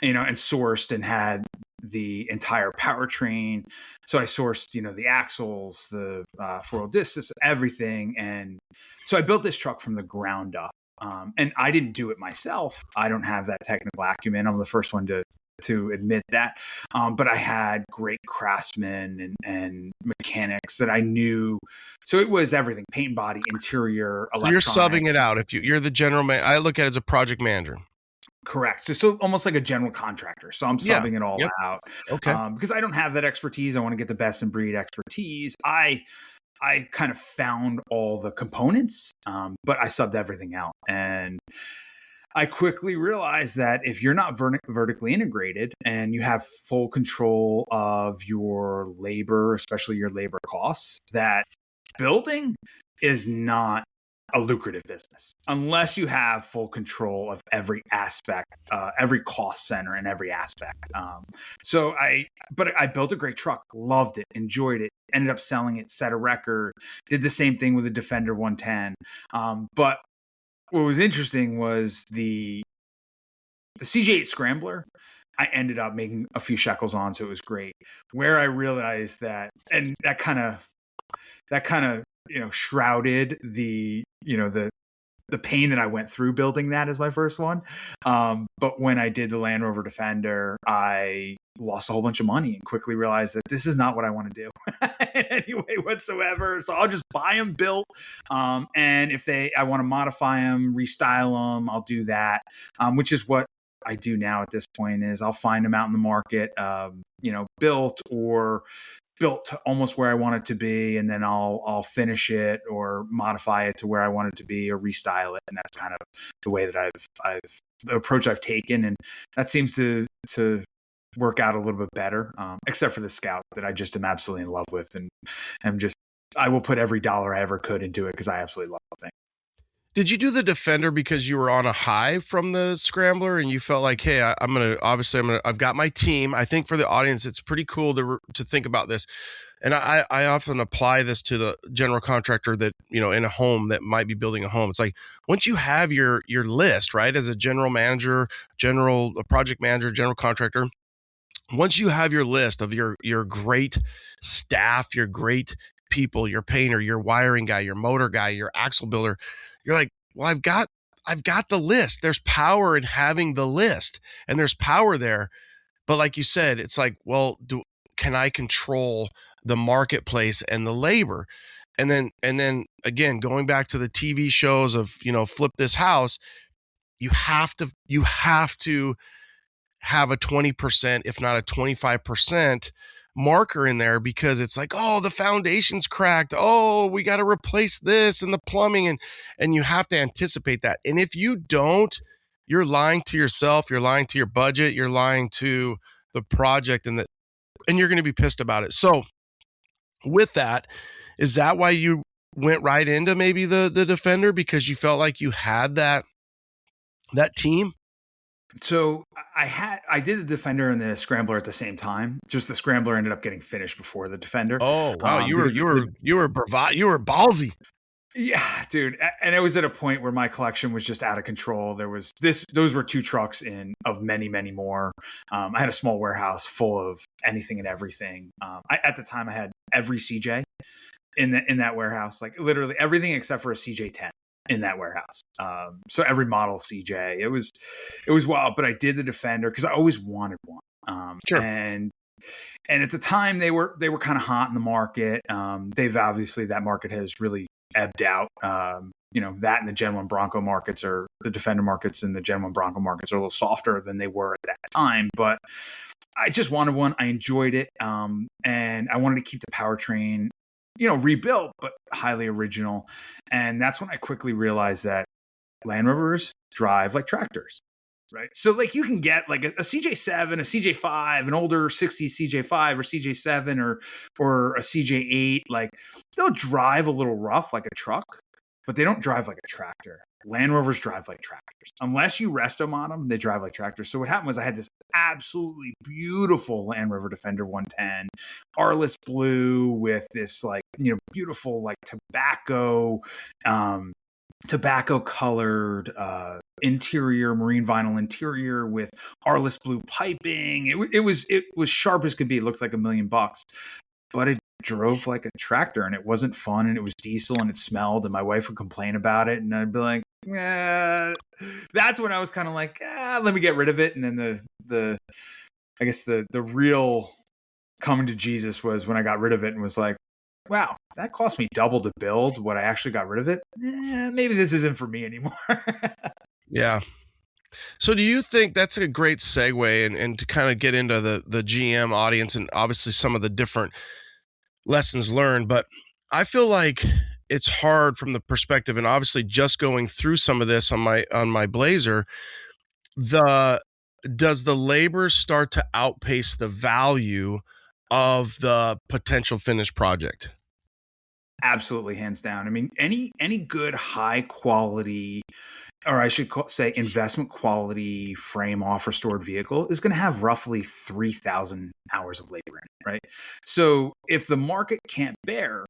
And sourced and had the entire powertrain. So I sourced, the axles, the 4-wheel disc system, everything. And so I built this truck from the ground up. And I didn't do it myself. I don't have that technical acumen. I'm the first one to admit that. But I had great craftsmen and mechanics that I knew. So it was everything: paint, body, interior, electronics. You're subbing it out. If you're the general man, I look at it as a project manager. Correct. So almost like a general contractor. So I'm subbing it all out. Okay. Because I don't have that expertise. I want to get the best in breed expertise. I kind of found all the components, but I subbed everything out. And I quickly realized that if you're not vertically integrated and you have full control of your labor, especially your labor costs, that building is not a lucrative business unless you have full control of every aspect, every cost center and every aspect. But I built a great truck, loved it, enjoyed it, ended up selling it, set a record, did the same thing with the Defender 110. But what was interesting was the CJ8 Scrambler, I ended up making a few shekels on, so it was great. Where I realized that, and that kind of shrouded the pain that I went through building that as my first one. But when I did the Land Rover Defender, I lost a whole bunch of money and quickly realized that this is not what I want to do in any way whatsoever. So I'll just buy them built. And if I want to modify them, restyle them, I'll do that, which is what I do now at this point. Is I'll find them out in the market, built or built to almost where I want it to be, and then I'll finish it or modify it to where I want it to be or restyle it. And that's kind of the way that the approach I've taken, and that seems to work out a little bit better, except for the Scout that I just am absolutely in love with, and I will put every dollar I ever could into it because I absolutely love the thing. Did you do the Defender because you were on a high from the Scrambler and you felt like, hey, I've got my team. I think for the audience, it's pretty cool to think about this. And I often apply this to the general contractor that, in a home that might be building a home. It's like, once you have your list, right, as a general manager, a project manager, general contractor, once you have your list of your great staff, your great people, your painter, your wiring guy, your motor guy, your axle builder, you're like, well, I've got the list. There's power in having the list, and there's power there. But like you said, it's like, well, can I control the marketplace and the labor? And then again, going back to the TV shows of, Flip This House, you have to have a 20%, if not a 25% marker in there, because it's like, oh, the foundation's cracked. Oh, we got to replace this and the plumbing, and you have to anticipate that. And if you don't, you're lying to yourself, you're lying to your budget, you're lying to the project, and you're going to be pissed about it. So with that, is that why you went right into maybe the Defender, because you felt like you had that team? So I did the Defender and the Scrambler at the same time. Just the Scrambler ended up getting finished before the Defender. Oh wow, you were ballsy. Yeah, dude. And it was at a point where my collection was just out of control. Those were 2 trucks of many, many more. I had a small warehouse full of anything and everything. At the time I had every CJ. in that warehouse, like literally everything except for a CJ10 in that warehouse. So every model CJ, it was wild, but I did the Defender because I always wanted one. Sure. And at the time they were kind of hot in the market. They've obviously, that market has really ebbed out. That and the Gen 1 Bronco markets, or the Defender markets and the Gen 1 Bronco markets, are a little softer than they were at that time. But I just wanted one. I enjoyed it. And I wanted to keep the powertrain, rebuilt, but highly original. And that's when I quickly realized that Land Rovers drive like tractors. Right. So like you can get like a CJ7, a CJ5, an older 60s CJ5 or CJ7 or a CJ8. Like they'll drive a little rough like a truck, but they don't drive like a tractor. Land Rovers drive like tractors. Unless you rest them on them, they drive like tractors. So what happened was I had this absolutely beautiful Land Rover Defender 110, Arliss blue with this like, beautiful like tobacco colored interior, marine vinyl interior with Arliss blue piping. It was sharp as could be. It looked like $1 million, but it drove like a tractor, and it wasn't fun, and it was diesel, and it smelled, and my wife would complain about it, and I'd be like, that's when I was kind of like, let me get rid of it. And then I guess the real coming to Jesus was when I got rid of it and was like, wow, that cost me double to build what I actually got rid of it. Maybe this isn't for me anymore. Yeah. So do you think that's a great segue and to kind of get into the GM audience and obviously some of the different lessons learned, but I feel like it's hard from the perspective, and obviously just going through some of this on my Blazer, does the labor start to outpace the value of the potential finished project? Absolutely, hands down. I mean, any good high quality, or I should say investment quality frame off restored vehicle is going to have roughly 3,000 hours of labor in it, right? So if the market can't bear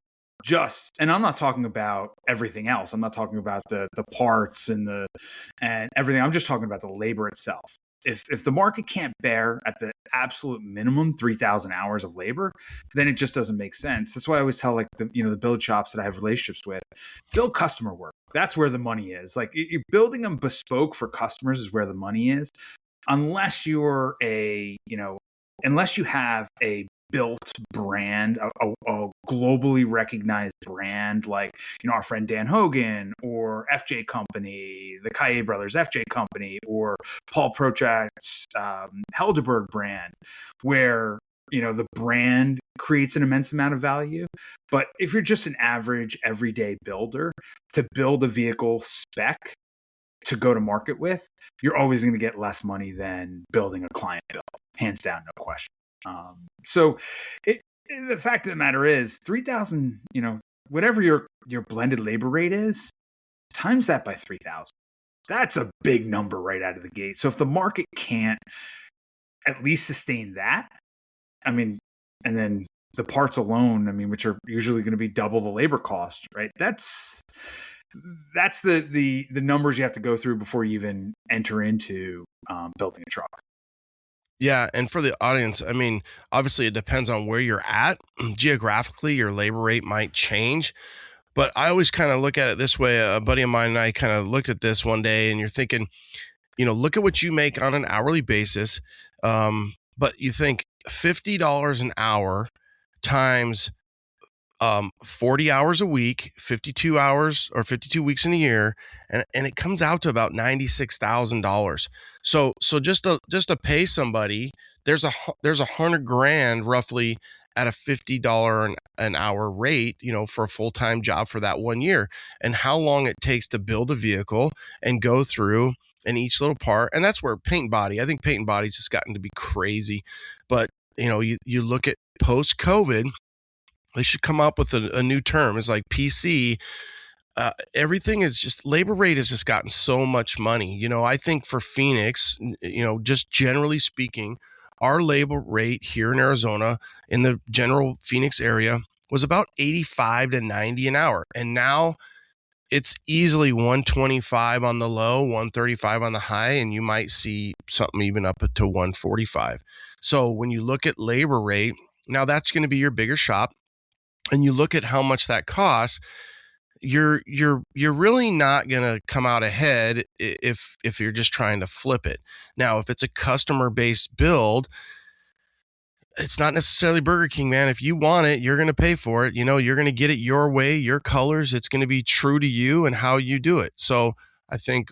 and I'm not talking about everything else. I'm not talking about the parts and everything. I'm just talking about the labor itself. If the market can't bear at the absolute minimum 3,000 hours of labor, then it just doesn't make sense. That's why I always tell like the build shops that I have relationships with, build customer work. That's where the money is. Like you're building them bespoke for customers is where the money is. Unless you're unless you have a built brand, a globally recognized brand, like our friend Dan Hogan or FJ Company, the Kaye Brothers FJ Company, or Paul Prochak's Helderberg brand, where the brand creates an immense amount of value. But if you're just an average everyday builder, to build a vehicle spec to go to market with, you're always going to get less money than building a client build, hands down, no question. So the fact of the matter is 3,000, whatever your blended labor rate is, times that by 3,000. That's a big number right out of the gate. So if the market can't at least sustain that, I mean, and then the parts alone, I mean, which are usually going to be double the labor cost, right? That's the numbers you have to go through before you even enter into building a truck. Yeah, and for the audience, I mean, obviously it depends on where you're at. Geographically, your labor rate might change, but I always kind of look at it this way. A buddy of mine and I kind of looked at this one day, and you're thinking, look at what you make on an hourly basis, but you think $50 an hour times 40 hours a week, 52 hours or 52 weeks in a year, and it comes out to about $96,000. So just to pay somebody, there's $100,000 roughly at a $50 an hour rate, for a full-time job for that 1 year. And how long it takes to build a vehicle and go through in each little part. And that's where paint and body, I think paint and body's just gotten to be crazy. But you look at post-COVID, they should come up with a new term. It's like PC. Everything is just, labor rate has just gotten so much money. I think for Phoenix, just generally speaking, our labor rate here in Arizona in the general Phoenix area was about 85 to 90 an hour. And now it's easily 125 on the low, 135 on the high, and you might see something even up to 145. So when you look at labor rate, now that's going to be your bigger shop. and you look at how much that costs, you're really not going to come out ahead if you're just trying to flip it. Now, if it's a customer based build, it's not necessarily Burger King, man. If you want it, you're going to pay for it. You're going to get it your way, your colors. It's going to be true to you and how you do it. So I think,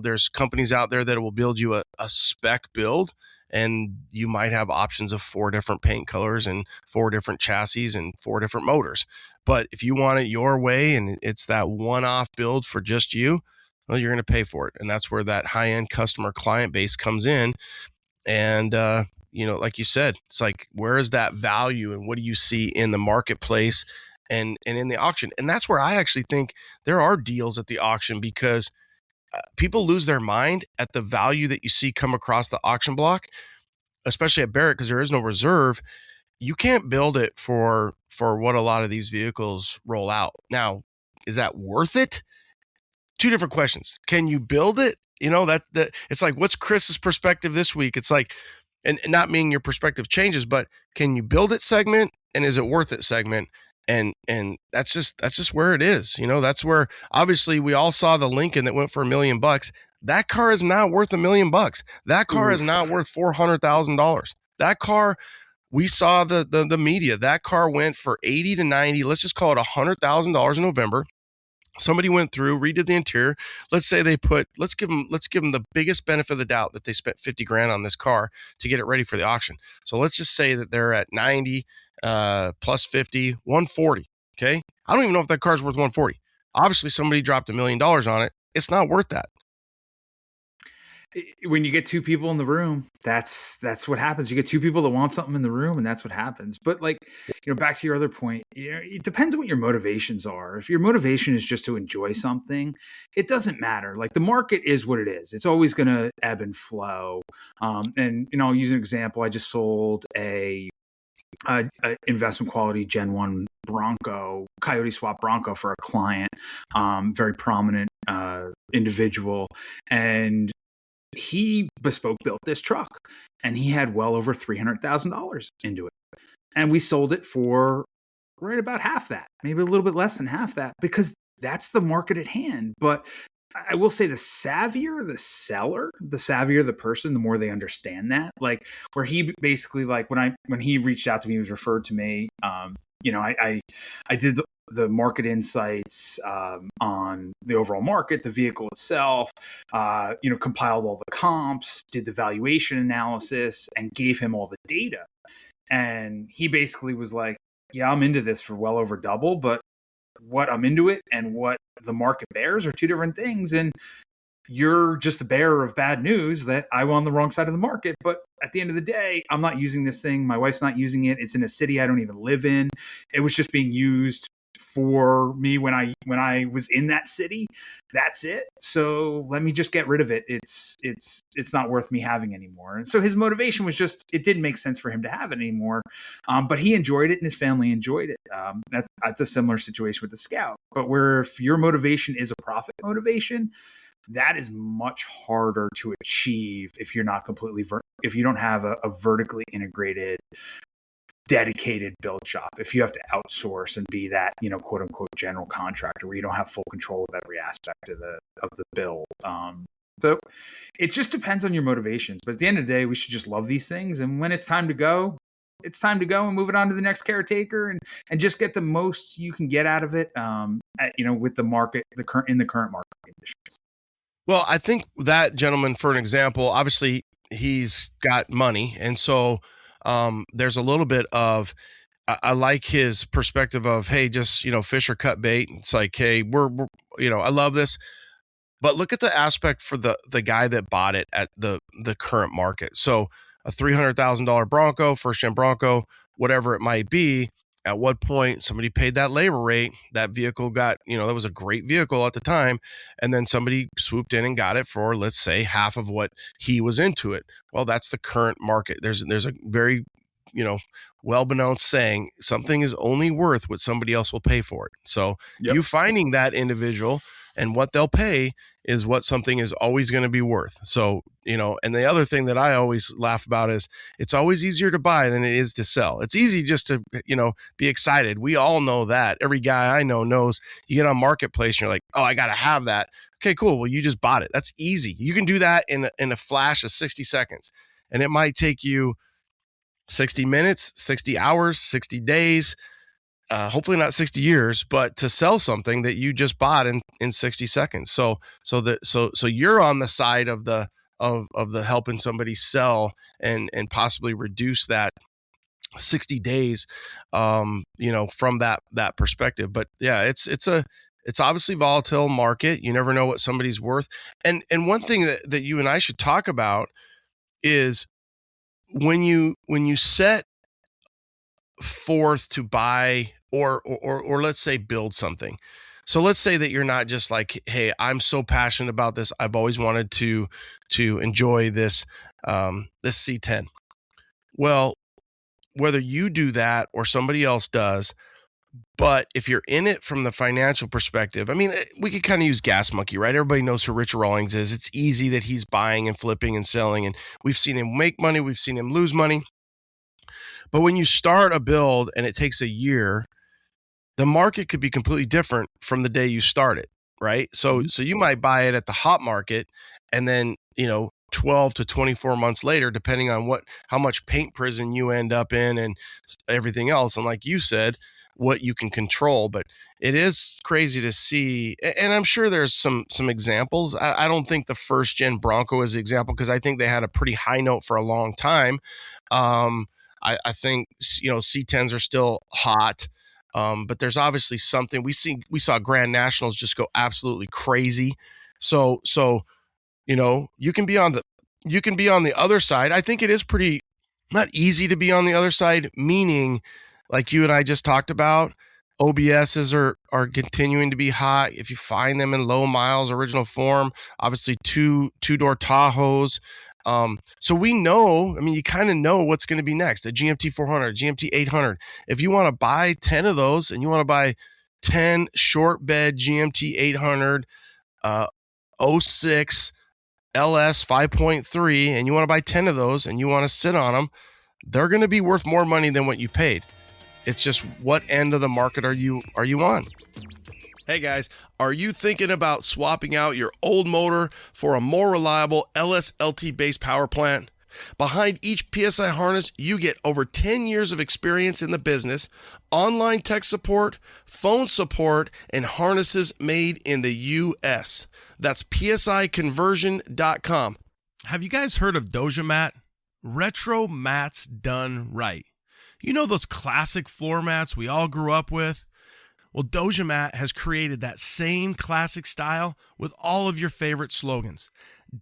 there's companies out there that will build you a spec build, and you might have options of 4 different paint colors and 4 different chassis and 4 different motors. But if you want it your way and it's that one-off build for just you, well, you're going to pay for it. And that's where that high-end customer client base comes in. And, like you said, it's like, where is that value and what do you see in the marketplace and in the auction? And that's where I actually think there are deals at the auction, because people lose their mind at the value that you see come across the auction block, especially at Barrett, because there is no reserve. You can't build it for what a lot of these vehicles roll out. Now, is that worth it? 2 different questions. Can you build it? It's like, what's Chris's perspective this week? It's like, and not meaning your perspective changes, but can you build it segment, and is it worth it segment? And that's just where it is. That's where, obviously, we all saw the Lincoln that went for $1 million. That car is not worth $1 million. That car is not worth $400,000. That car, we saw the media, that car went for 80 to 90, let's just call it $100,000 in November. Somebody went through, redid the interior. Let's say let's give them the biggest benefit of the doubt that they spent $50,000 on this car to get it ready for the auction. So let's just say that they're at 90 plus 50, 140. Okay. I don't even know if that car's worth 140. Obviously somebody dropped $1 million on it. It's not worth that. When you get 2 people in the room, that's what happens. You get 2 people that want something in the room, and that's what happens. But back to your other point, it depends on what your motivations are. If your motivation is just to enjoy something, it doesn't matter. Like, the market is what it is. It's always going to ebb and flow. And I'll use an example. I just sold a investment quality Gen 1 Bronco, Coyote Swap Bronco, for a client, very prominent individual. And he bespoke built this truck, and he had well over $300,000 into it. And we sold it for right about half that, maybe a little bit less than half that, because that's the market at hand. But I will say, the savvier the seller, the savvier the person, the more they understand that. Like, where he basically, like, when he reached out to me, he was referred to me. I did the market insights on the overall market, the vehicle itself, compiled all the comps, did the valuation analysis, and gave him all the data. And he basically was like, yeah, I'm into this for well over double, but what I'm into it and what the market bears are 2 different things. And you're just the bearer of bad news that I'm on the wrong side of the market. But at the end of the day, I'm not using this thing. My wife's not using it. It's in a city I don't even live in. It was just being used for me when I was in that city. That's it. So let me just get rid of it. It's not worth me having anymore. And so his motivation was just, it didn't make sense for him to have it anymore. But he enjoyed it and his family enjoyed it. That's a similar situation with the Scout. But where if your motivation is a profit motivation, that is much harder to achieve if you're not completely if you don't have a vertically integrated, dedicated build shop. If you have to outsource and be that, quote unquote general contractor, where you don't have full control of every aspect of the build. So it just depends on your motivations. But at the end of the day, we should just love these things. And when it's time to go, it's time to go and move it on to the next caretaker and just get the most you can get out of it, with the market, in the current market conditions. Well, I think that gentleman, for an example, obviously he's got money. And so there's a little bit of, I like his perspective of, hey, just, fish or cut bait. It's like, hey, we're I love this. But look at the aspect for the guy that bought it at the current market. So a $300,000 Bronco, first gen Bronco, whatever it might be, at what point somebody paid that labor rate, that vehicle got, that was a great vehicle at the time. And then somebody swooped in and got it for, let's say, half of what he was into it. Well, that's the current market. There's a very, well-beknown saying, something is only worth what somebody else will pay for it. So you finding that individual and what they'll pay is what something is always going to be worth. So, and the other thing that I always laugh about is it's always easier to buy than it is to sell. It's easy just to, be excited. We all know that. Every guy I know knows you get on Marketplace and you're like, oh, I got to have that. Okay, cool. Well, you just bought it. That's easy. You can do that in a flash of 60 seconds. And it might take you 60 minutes, 60 hours, 60 days, hopefully not 60 years, but to sell something that you just bought in 60 seconds. So you're on the side of the helping somebody sell and possibly reduce that 60 days, from that perspective. But yeah, it's obviously volatile market. You never know what somebody's worth. And one thing that you and I should talk about is when you set forth to buy or let's say build something. So let's say that you're not just like, hey, I'm so passionate about this. I've always wanted to enjoy this C10. Well, whether you do that or somebody else does, but if you're in it from the financial perspective, I mean, we could kind of use Gas Monkey, right? Everybody knows who Rich Rawlings is. It's easy that he's buying and flipping and selling, and we've seen him make money. We've seen him lose money. But when you start a build and it takes a year, the market could be completely different from the day you start it, right? So you might buy it at the hot market, and then, 12 to 24 months later, depending on how much paint prison you end up in and everything else. And like you said, what you can control. But it is crazy to see, and I'm sure there's some examples. I don't think the first gen Bronco is the example, because I think they had a pretty high note for a long time. I think C10s are still hot, but there's obviously something we saw Grand Nationals just go absolutely crazy. So you can be on the other side. I think it is pretty not easy to be on the other side, meaning, like you and I just talked about, OBSs are continuing to be hot. If you find them in low miles, original form, obviously two-door Tahoes. So we know, you kind of know what's going to be next. A GMT 400, GMT 800. If you want to buy 10 of those and you want to buy 10 short bed GMT 800, 06 LS 5.3, and you want to buy 10 of those and you want to sit on them, they're going to be worth more money than what you paid. It's just what end of the market are you on? Hey guys, are you thinking about swapping out your old motor for a more reliable LS-LT based power plant? Behind each PSI harness, you get over 10 years of experience in the business, online tech support, phone support, and harnesses made in the U.S. That's psiconversion.com. Have you guys heard of Doja Mat? Retro mats done right. You know those classic floor mats we all grew up with? Well, Doja Mat has created that same classic style with all of your favorite slogans.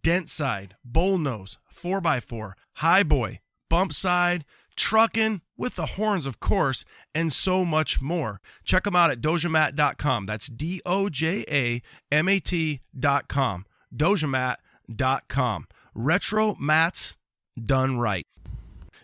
Dent side, bull nose, 4x4, high boy, bump side, truckin', with the horns, of course, and so much more. Check them out at dojamat.com. That's DOJAMAT.com. Dojamat.com. Retro mats done right.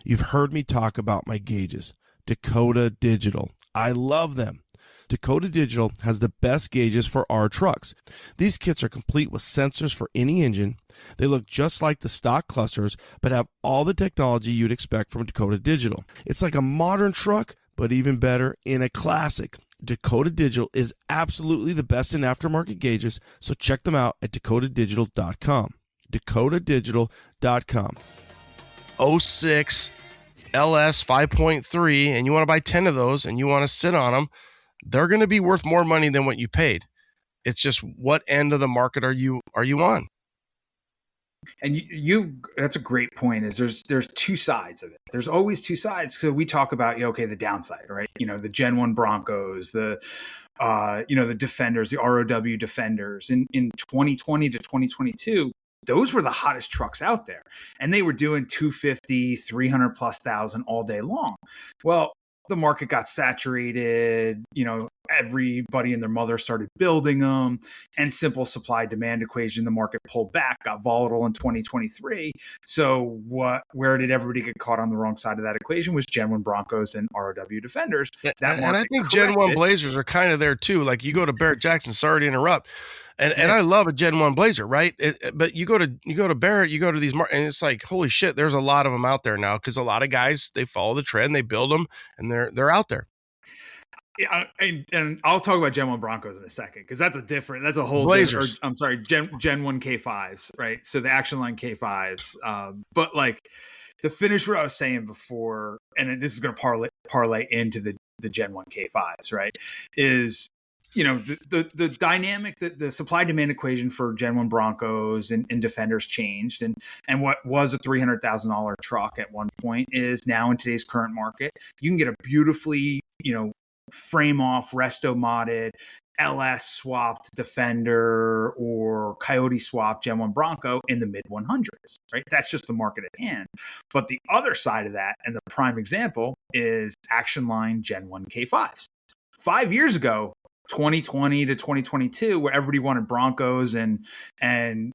You've heard me talk about my gauges. Dakota Digital. I love them. Dakota Digital has the best gauges for our trucks. These kits are complete with sensors for any engine. They look just like the stock clusters, but have all the technology you'd expect from Dakota Digital. It's like a modern truck, but even better in a classic. Dakota Digital is absolutely the best in aftermarket gauges, so check them out at dakotadigital.com. dakotadigital.com. 06 LS 5.3, and you want to buy 10 of those and you want to sit on them, they're going to be worth more money than what you paid. It's just what end of the market are you on? And you that's a great point. Is there's two sides of it. There's always two sides. So we talk about the downside, right? The Gen 1 Broncos, the Defenders, the ROW Defenders. In 2020 to 2022, those were the hottest trucks out there, and they were doing 250, 300 plus thousand all day long. Well, the market got saturated, everybody and their mother started building them, and simple supply demand equation, the market pulled back, got volatile in 2023. So where did everybody get caught on the wrong side of that equation? Was Gen 1 Broncos and ROW Defenders. And I think Gen 1 Blazers are kind of there too. Like you go to Barrett Jackson, sorry to interrupt. And I love a Gen 1 Blazer, right? But you go to Barrett, you go to these, and it's like, holy shit, there's a lot of them out there now, because a lot of guys, they follow the trend, they build them, and they're out there. Yeah, and I'll talk about Gen 1 Broncos in a second, because that's a whole Blazers. I'm sorry, Gen 1 K5s, right? So the Action Line K5s. But like to finish what I was saying before, and this is going to parlay into the Gen 1 K5s, right? Is the dynamic, the supply demand equation for Gen 1 Broncos and Defenders changed, and what was a $300,000 truck at one point is now in today's current market, you can get a beautifully frame off resto modded LS swapped Defender or Coyote swapped Gen 1 Bronco in the mid 100s, right? That's just the market at hand. But the other side of that, and the prime example, is Action Line Gen 1 K5s. 5 years ago, 2020 to 2022, where everybody wanted Broncos and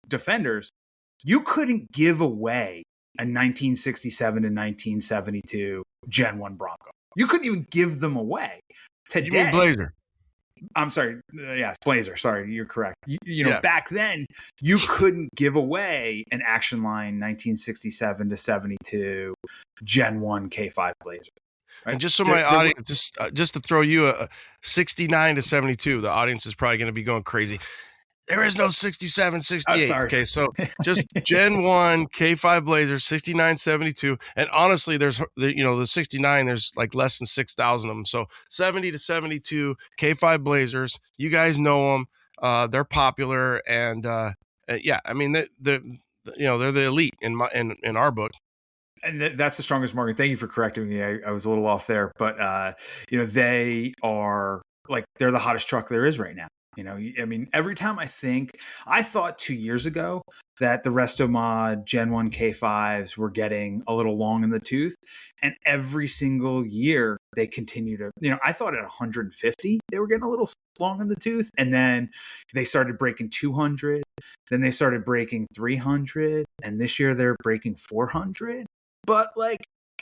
Defenders, you couldn't give away a 1967 to 1972 Gen 1 Bronco. You couldn't even give them away. Today, You mean Blazer? I'm sorry. Yes, Blazer. Sorry, you're correct. Back then, you couldn't give away an Action Line 1967 to 72 Gen 1 K5 Blazer. Right? And just so my audience, just to throw you a 69 to 72, the audience is probably going to be going crazy. There is no 67, 68. Okay, so just Gen 1 K5 Blazer, 69, 72. And honestly, there's the 69, there's like less than 6,000 of them. So 70 to 72 K5 Blazers, you guys know them. They're popular, and yeah, I mean they're the elite in our book. And that's the strongest market. Thank you for correcting me. I was a little off there, but they are they're the hottest truck there is right now. I mean, every time I thought 2 years ago that the Resto Mod Gen 1 K5s were getting a little long in the tooth, and every single year they continue to, I thought at 150 they were getting a little long in the tooth, and then they started breaking 200, then they started breaking 300, and this year they're breaking 400. But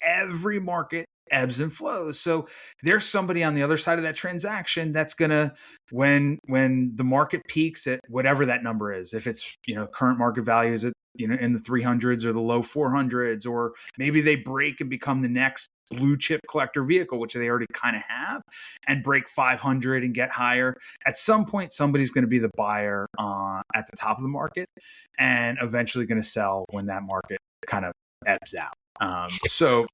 every market ebbs and flows. So there's somebody on the other side of that transaction that's gonna, when the market peaks at whatever that number is, if it's current market values at in the 300s or the low 400s, or maybe they break and become the next blue chip collector vehicle, which they already kind of have, and break 500 and get higher. At some point, somebody's going to be the buyer at the top of the market, and eventually going to sell when that market kind of ebbs out. So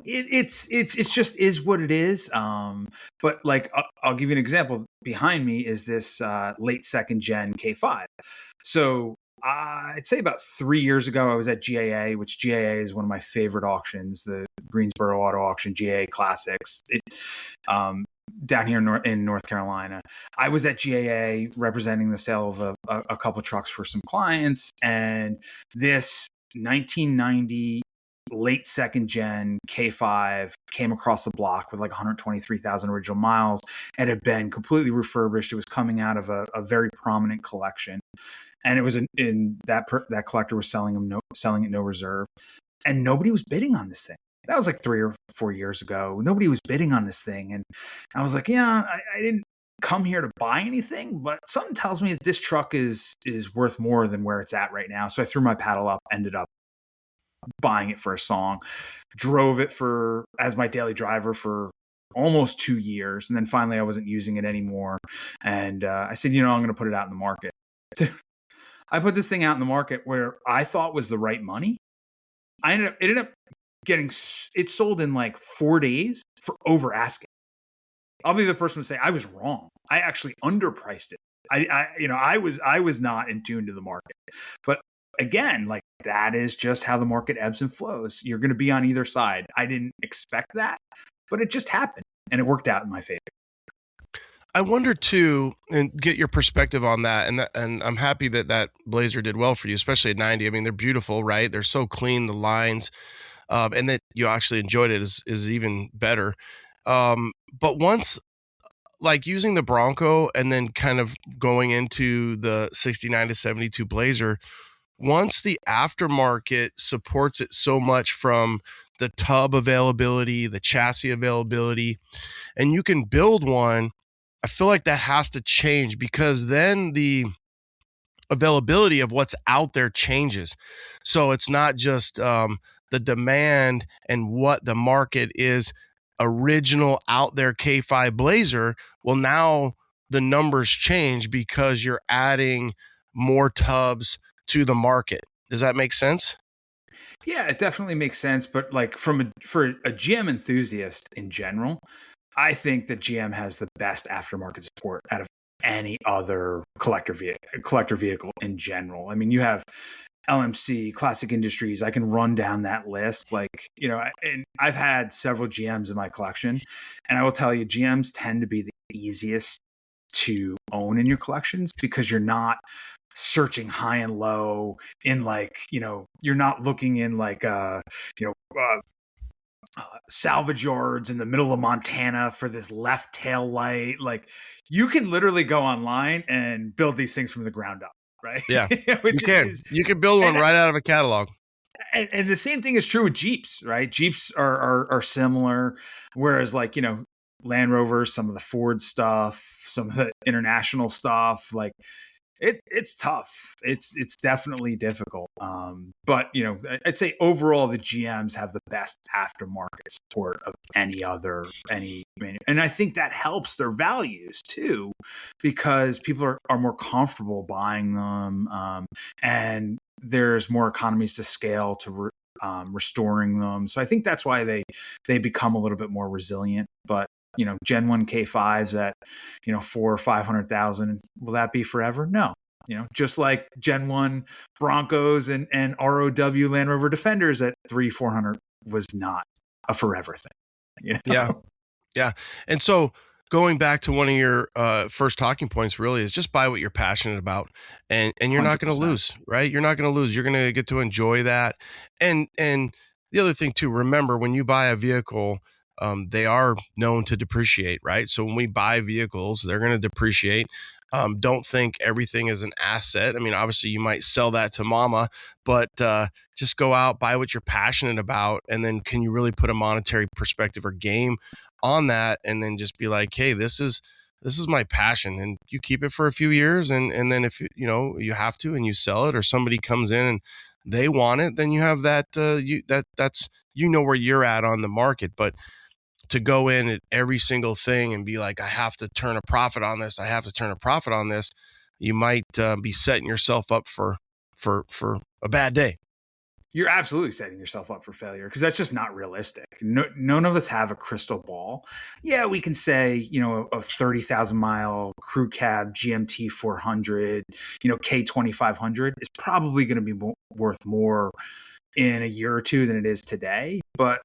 it's just is what it is. But I'll give you an example. Behind me is this late second gen K5. So I'd say about 3 years ago, I was at GAA, which GAA is one of my favorite auctions, the Greensboro Auto Auction, GAA Classics, down here in North Carolina. I was at GAA representing the sale of a couple trucks for some clients, and this 1990 late second gen K5 came across the block with 123,000 original miles. It had been completely refurbished. It was coming out of a very prominent collection, and it was in that collector was selling it no reserve, and nobody was bidding on this thing. That was 3 or 4 years ago. Nobody was bidding on this thing, and I was like, yeah, I didn't come here to buy anything, but something tells me that this truck is worth more than where it's at right now. So I threw my paddle up, ended up buying it for a song, drove it as my daily driver for almost 2 years. And then finally I wasn't using it anymore. And I said, I'm going to put it out in the market. I put this thing out in the market where I thought was the right money. It ended up getting it sold in 4 days for over asking. I'll be the first one to say I was wrong. I actually underpriced it. I was not in tune to the market. But again, that is just how the market ebbs and flows. You're going to be on either side. I didn't expect that, but it just happened, and it worked out in my favor. I wonder too, and get your perspective on that. And I'm happy that Blazer did well for you, especially at 90. I mean, they're beautiful, right? They're so clean, the lines, and that you actually enjoyed it is even better. But once like using the Bronco and then kind of going into the 69 to 72 Blazer, once the aftermarket supports it so much from the tub availability, the chassis availability, and you can build one, I feel like that has to change, because then the availability of what's out there changes. So it's not just the demand and what the market is, original out there K5 Blazer. Well, now the numbers change because you're adding more tubs to the market. Does that make sense? Yeah, it definitely makes sense. But like for a GM enthusiast in general, I think that GM has the best aftermarket support out of any other collector vehicle in general. I mean, you have LMC, Classic Industries. I can run down that list. Like, and I've had several GMs in my collection, and I will tell you, GMs tend to be the easiest to own in your collections because you're not searching high and low in like, you're not looking in like, salvage yards in the middle of Montana for this left tail light. Like, you can literally go online and build these things from the ground up, right? Yeah, you can build one right out of a catalog. And the same thing is true with Jeeps, right? Jeeps are similar, whereas like, Land Rovers, some of the Ford stuff, some of the international stuff, like it's tough. It's definitely difficult. But I'd say overall the GMs have the best aftermarket support of any, and I think that helps their values too, because people are more comfortable buying them, and there's more economies to scale to restoring them. So I think that's why they become a little bit more resilient. But Gen 1 K5s at, 400,000 or 500,000, will that be forever? No. Just like Gen 1 Broncos and ROW Land Rover Defenders at 300-400 was not a forever thing. Yeah. And so going back to one of your first talking points really is just buy what you're passionate about, and you're 100%. Not going to lose, right? You're not going to lose. You're going to get to enjoy that. And the other thing too, remember when you buy a vehicle, they are known to depreciate, right? So when we buy vehicles, they're going to depreciate. Don't think everything is an asset. I mean, obviously you might sell that to mama, but just go out, buy what you're passionate about, and then can you really put a monetary perspective or game on that, and then just be like, hey, this is my passion, and you keep it for a few years, and then if you have to and you sell it, or somebody comes in and they want it, then you have that that's where you're at on the market. But to go in at every single thing and be like, I have to turn a profit on this, you might be setting yourself up for a bad day. You're absolutely setting yourself up for failure, because that's just not realistic. None of us have a crystal ball. Yeah, we can say, a 30,000 mile crew cab GMT 400, K2500 is probably going to be worth more in a year or two than it is today. But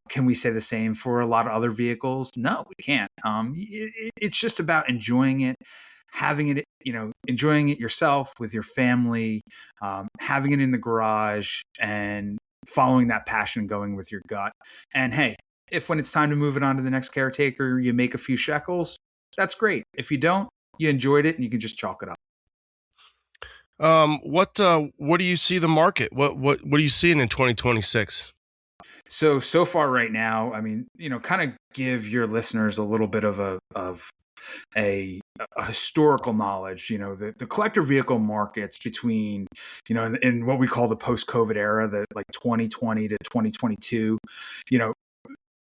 can we say the same for a lot of other vehicles? No, we can't. It's just about enjoying it, having it, enjoying it yourself with your family, having it in the garage, and following that passion, going with your gut. And hey, if when it's time to move it on to the next caretaker, you make a few shekels, that's great. If you don't, you enjoyed it and you can just chalk it up. What do you see the market? What are you seeing in 2026? So far right now, I mean, kind of give your listeners a little bit of a historical knowledge. The collector vehicle markets between, in what we call the post-COVID era, the like 2020 to 2022,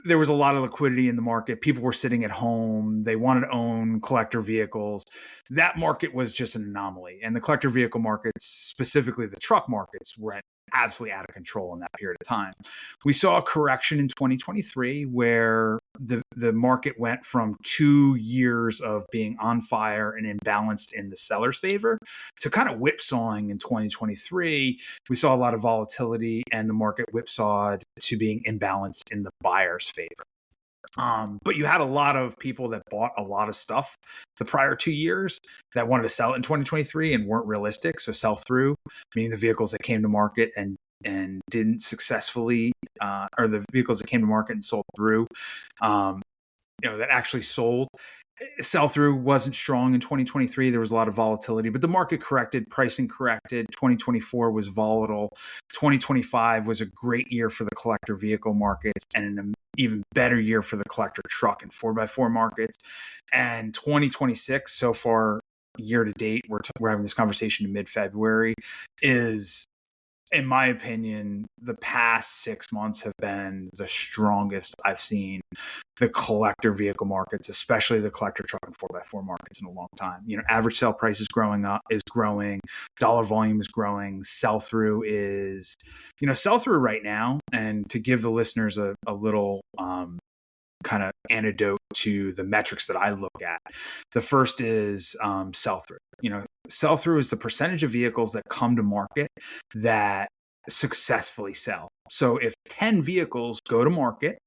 there was a lot of liquidity in the market. People were sitting at home. They wanted to own collector vehicles. That market was just an anomaly. And the collector vehicle markets, specifically the truck markets, were absolutely out of control in that period of time. We saw a correction in 2023 where the market went from 2 years of being on fire and imbalanced in the seller's favor to kind of whipsawing in 2023. We saw a lot of volatility, and the market whipsawed to being imbalanced in the buyer's favor. But you had a lot of people that bought a lot of stuff the prior 2 years that wanted to sell it in 2023 and weren't realistic. So sell through, meaning the vehicles that came to market and didn't successfully, or the vehicles that came to market and sold through, that actually sold, Sell-through wasn't strong in 2023. There was a lot of volatility, but the market corrected, pricing corrected. 2024 was volatile. 2025 was a great year for the collector vehicle markets and an even better year for the collector truck and 4x4 markets. And 2026, so far, year to date, we're having this conversation in mid-February, is, in my opinion, the past 6 months have been the strongest I've seen the collector vehicle markets, especially the collector truck and 4x4 markets, in a long time. Average sale price is growing, dollar volume is growing, sell-through is, sell-through right now. And to give the listeners a little kind of antidote to the metrics that I look at, the first is sell-through. Sell-through is the percentage of vehicles that come to market that successfully sell. So if 10 vehicles go to market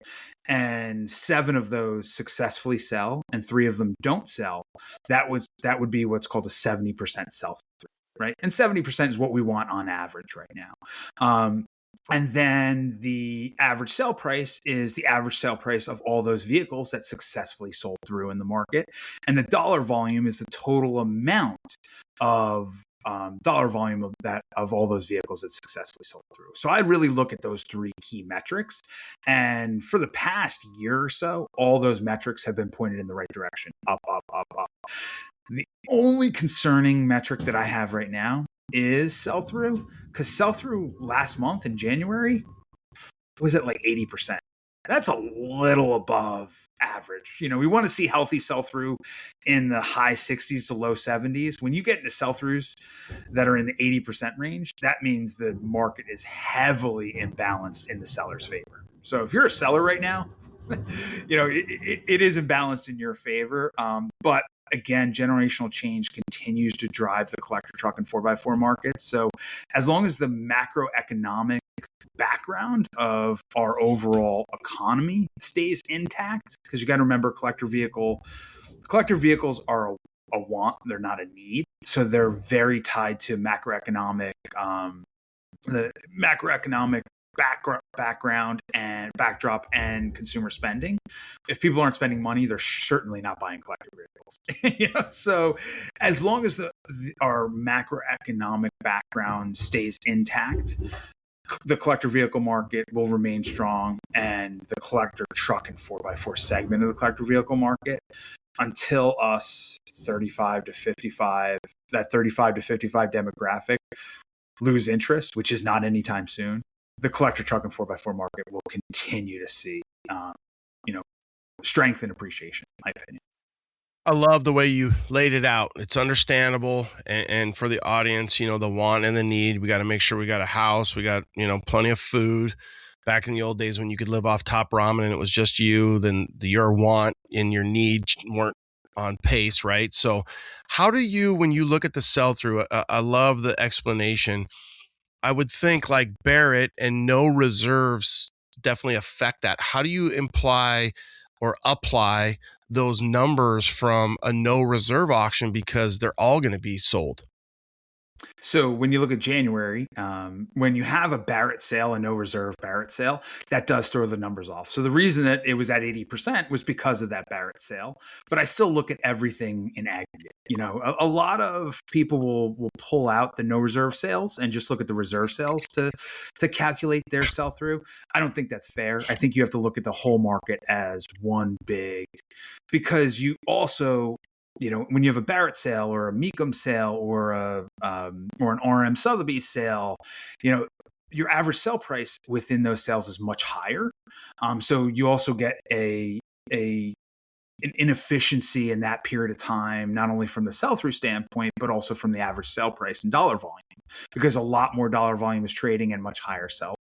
and 7 of those successfully sell and 3 of them don't sell, that would be what's called a 70% sell-through, right? And 70% is what we want on average right now. And then the average sale price is the average sale price of all those vehicles that successfully sold through in the market. And the dollar volume is the total amount of dollar volume of all those vehicles that successfully sold through. So I really look at those 3 key metrics. And for the past year or so, all those metrics have been pointed in the right direction, up, up, up, up. The only concerning metric that I have right now is sell-through, because sell-through last month in January was at like 80%. That's a little above average. We want to see healthy sell-through in the high 60s to low 70s. When you get into sell-throughs that are in the 80% range, that means the market is heavily imbalanced in the seller's favor. So if you're a seller right now, it is imbalanced in your favor. But again, generational change continues to drive the collector truck and 4x4 markets. So as long as the macroeconomic background of our overall economy stays intact, because you got to remember, collector vehicles are a want, they're not a need. So they're very tied to macroeconomic, the macroeconomic background and backdrop and consumer spending. If people aren't spending money, they're certainly not buying collector vehicles. So as long as our macroeconomic background stays intact, the collector vehicle market will remain strong, and the collector truck and 4x4 segment of the collector vehicle market, until us 35 to 55 demographic lose interest, which is not anytime soon, the collector truck and 4x4 market will continue to see, strength and appreciation, in my opinion. I love the way you laid it out. It's understandable. And for the audience, the want and the need, we got to make sure we got a house. We got, plenty of food. Back in the old days when you could live off top ramen and it was just you, then your want and your need weren't on pace, right? So how do you, when you look at the sell-through, I love the explanation. I would think like Barrett and no reserves definitely affect that. How do you imply or apply those numbers from a no reserve auction, because they're all going to be sold? So when you look at January, when you have a Barrett sale, a no reserve Barrett sale, that does throw the numbers off. So the reason that it was at 80% was because of that Barrett sale. But I still look at everything in aggregate. A lot of people will pull out the no reserve sales and just look at the reserve sales to calculate their sell through. I don't think that's fair. I think you have to look at the whole market as one big, because you also, when you have a Barrett sale or a Mecum sale or an RM Sotheby's sale, your average sell price within those sales is much higher. So you also get an inefficiency in that period of time, not only from the sell-through standpoint, but also from the average sell price and dollar volume, because a lot more dollar volume is trading and much higher sell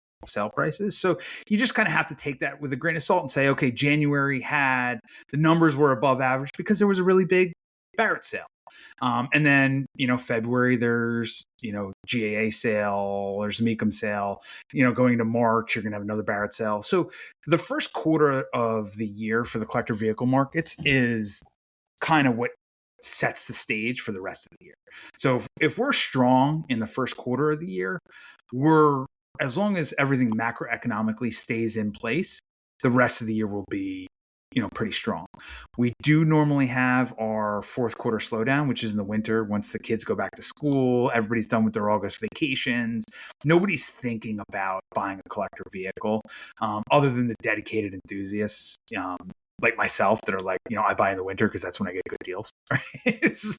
prices. So you just kind of have to take that with a grain of salt and say, okay, January the numbers were above average because there was a really big Barrett sale. And then, February, there's, GAA sale, there's Mecum sale, going into March, you're going to have another Barrett sale. So the first quarter of the year for the collector vehicle markets is kind of what sets the stage for the rest of the year. So if we're strong in the first quarter of the year, as long as everything macroeconomically stays in place, the rest of the year will be pretty strong. We do normally have our fourth quarter slowdown, which is in the winter once the kids go back to school, everybody's done with their August vacations. Nobody's thinking about buying a collector vehicle other than the dedicated enthusiasts like myself that are like, I buy in the winter because that's when I get good deals.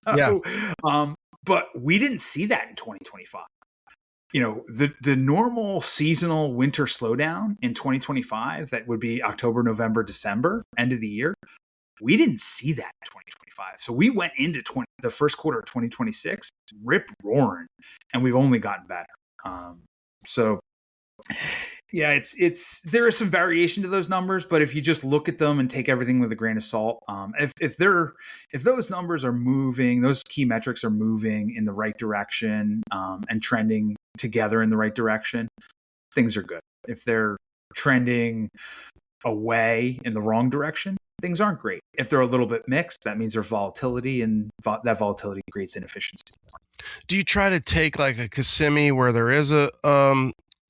Right? But we didn't see that in 2025. The normal seasonal winter slowdown in 2025, that would be October, November, December, end of the year. We didn't see that in 2025. So we went into the first quarter of 2026 rip roaring, and we've only gotten better. Yeah, there is some variation to those numbers, but if you just look at them and take everything with a grain of salt, if those numbers are moving, those key metrics are moving in the right direction and trending together in the right direction, things are good. If they're trending away in the wrong direction, things aren't great. If they're a little bit mixed, that means there's volatility, and that volatility creates inefficiencies. Do you try to take like a Kissimmee where there is a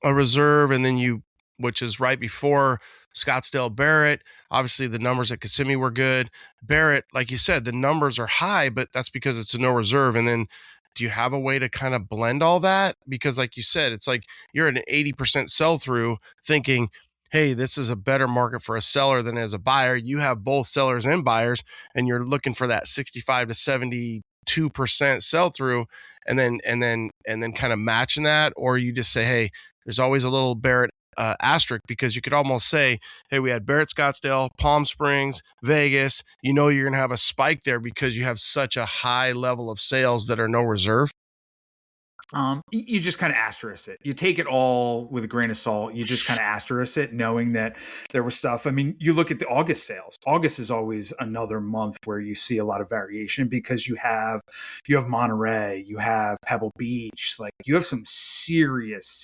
reserve, and then which is right before Scottsdale Barrett? Obviously the numbers at Kissimmee were good. Barrett, like you said, the numbers are high, but that's because it's a no reserve. And then do you have a way to kind of blend all that? Because like you said, it's like you're at an 80% sell through thinking, hey, this is a better market for a seller than as a buyer. You have both sellers and buyers, and you're looking for that 65 to 72% sell through, and then kind of matching that. Or you just say, hey, there's always a little Barrett asterisk, because you could almost say, hey, we had Barrett, Scottsdale, Palm Springs, Vegas. You're going to have a spike there because you have such a high level of sales that are no reserve. You just kind of asterisk it. You take it all with a grain of salt. You just kind of asterisk it, knowing that there was stuff. I mean, you look at the August sales. August is always another month where you see a lot of variation, because you have Monterey, you have Pebble Beach, like you have some serious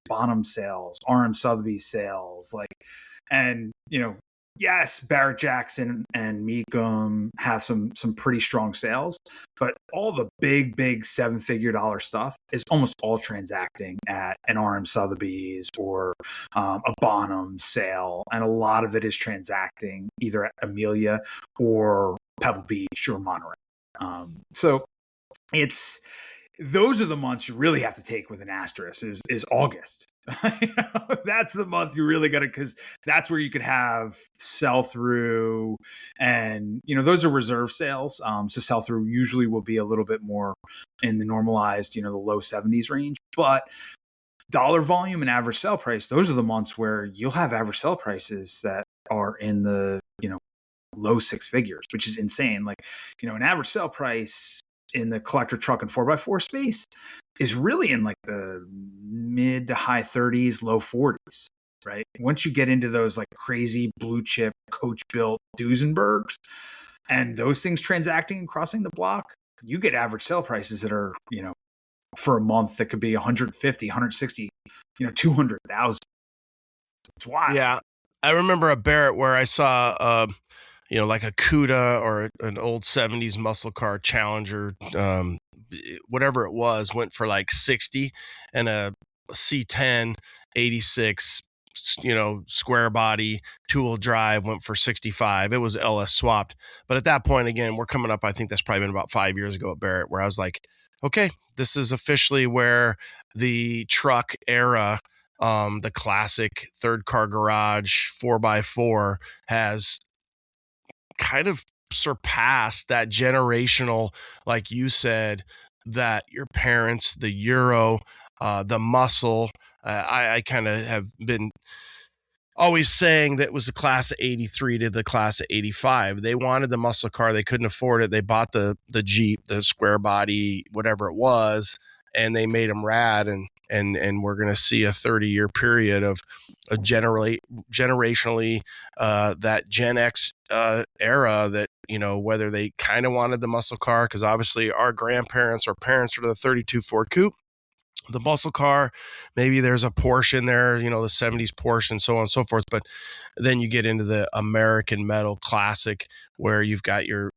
bottom sales, RM Sotheby's sales, and yes, Barrett Jackson and Mecum have some pretty strong sales, but all the big $7-figure stuff is almost all transacting at an RM Sotheby's or a Bonham sale, and a lot of it is transacting either at Amelia or Pebble Beach or Monterey. So those are the months you really have to take with an asterisk. Is August. That's the month you really got to, because that's where you could have sell through, and those are reserve sales. So sell through usually will be a little bit more in the normalized, the low 70s range. But dollar volume and average sale price, those are the months where you'll have average sale prices that are in the low six figures, which is insane. Like an average sale price in the collector truck and 4x4 space is really in like the mid to high 30s, low 40s, right? Once you get into those like crazy blue chip coach built Duesenbergs and those things transacting and crossing the block, you get average sale prices that are, for a month that could be 150, 160, 200,000. It's wild. Yeah. I remember a Barrett where I saw, like a CUDA or an old 70s muscle car Challenger, whatever it was, went for like 60, and a C10 86, square body, two-wheel drive went for 65. It was LS swapped. But at that point, again, we're coming up, I think that's probably been about 5 years ago at Barrett, where I was like, okay, this is officially where the truck era, the classic third car garage 4x4 has kind of surpassed that generational, like you said, that your parents, the Euro, the muscle. I kind of have been always saying that it was the class of 83 to the class of 85. They wanted the muscle car. They couldn't afford it. They bought the Jeep, the square body, whatever it was, and they made them rad. And we're going to see a 30-year period of a generationally that Gen X era that, whether they kind of wanted the muscle car, because obviously our grandparents or parents are the 32 Ford Coupe, the muscle car, maybe there's a Porsche in there, the 70s Porsche and so on and so forth. But then you get into the American metal classic where you've got your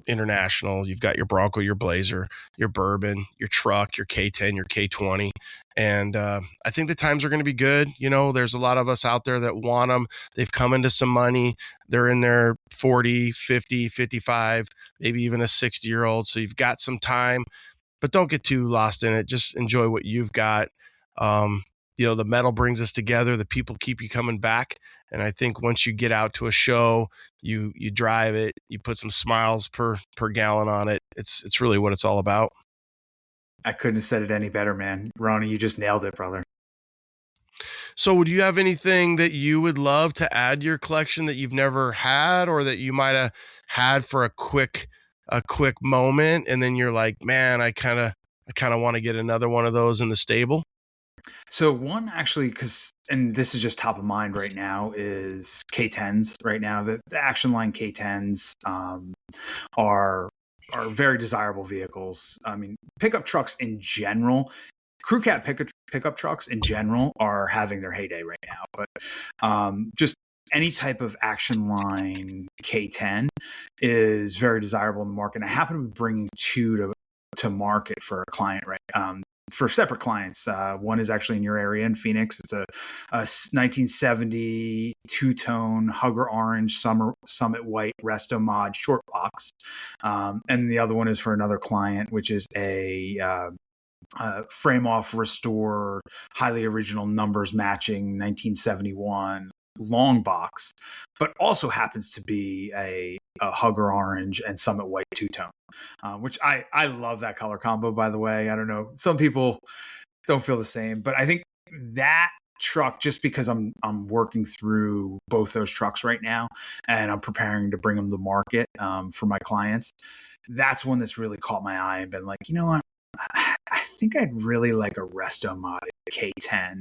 international. You've got your Bronco, your Blazer, your Bourbon, your truck, your K10, your K20. And I think the times are going to be good. There's a lot of us out there that want them. They've come into some money. They're in their 40, 50, 55, maybe even a 60-year-old. So you've got some time, but don't get too lost in it. Just enjoy what you've got. The metal brings us together. The people keep you coming back. And I think once you get out to a show, you drive it, you put some smiles per gallon on it. It's really what it's all about. I couldn't have said it any better, man. Ronnie, you just nailed it, brother. So would you have anything that you would love to add to your collection that you've never had, or that you might have had for a quick moment, and then you're like, man, I kind of want to get another one of those in the stable? So one actually, and this is just top of mind right now, is K10s right now. The Action Line K10s are very desirable vehicles. I mean, pickup trucks in general, crew cab pickup trucks in general are having their heyday right now. But just any type of Action Line K10 is very desirable in the market. And I happen to be bringing two to market for a client, right? For separate clients. One is actually in your area in Phoenix. It's a 1970 two-tone Hugger Orange Summit White Resto Mod short box. And the other one is for another client, which is a frame-off restored, highly original numbers matching 1971 long box, but also happens to be a Hugger Orange and Summit White two-tone, which I love that color combo, by the way. I don't know, some people don't feel the same, but I think that truck, just because I'm working through both those trucks right now and I'm preparing to bring them to market for my clients, that's one that's really caught my eye and been like, you know what, I think I'd really like a Resto Mod K10.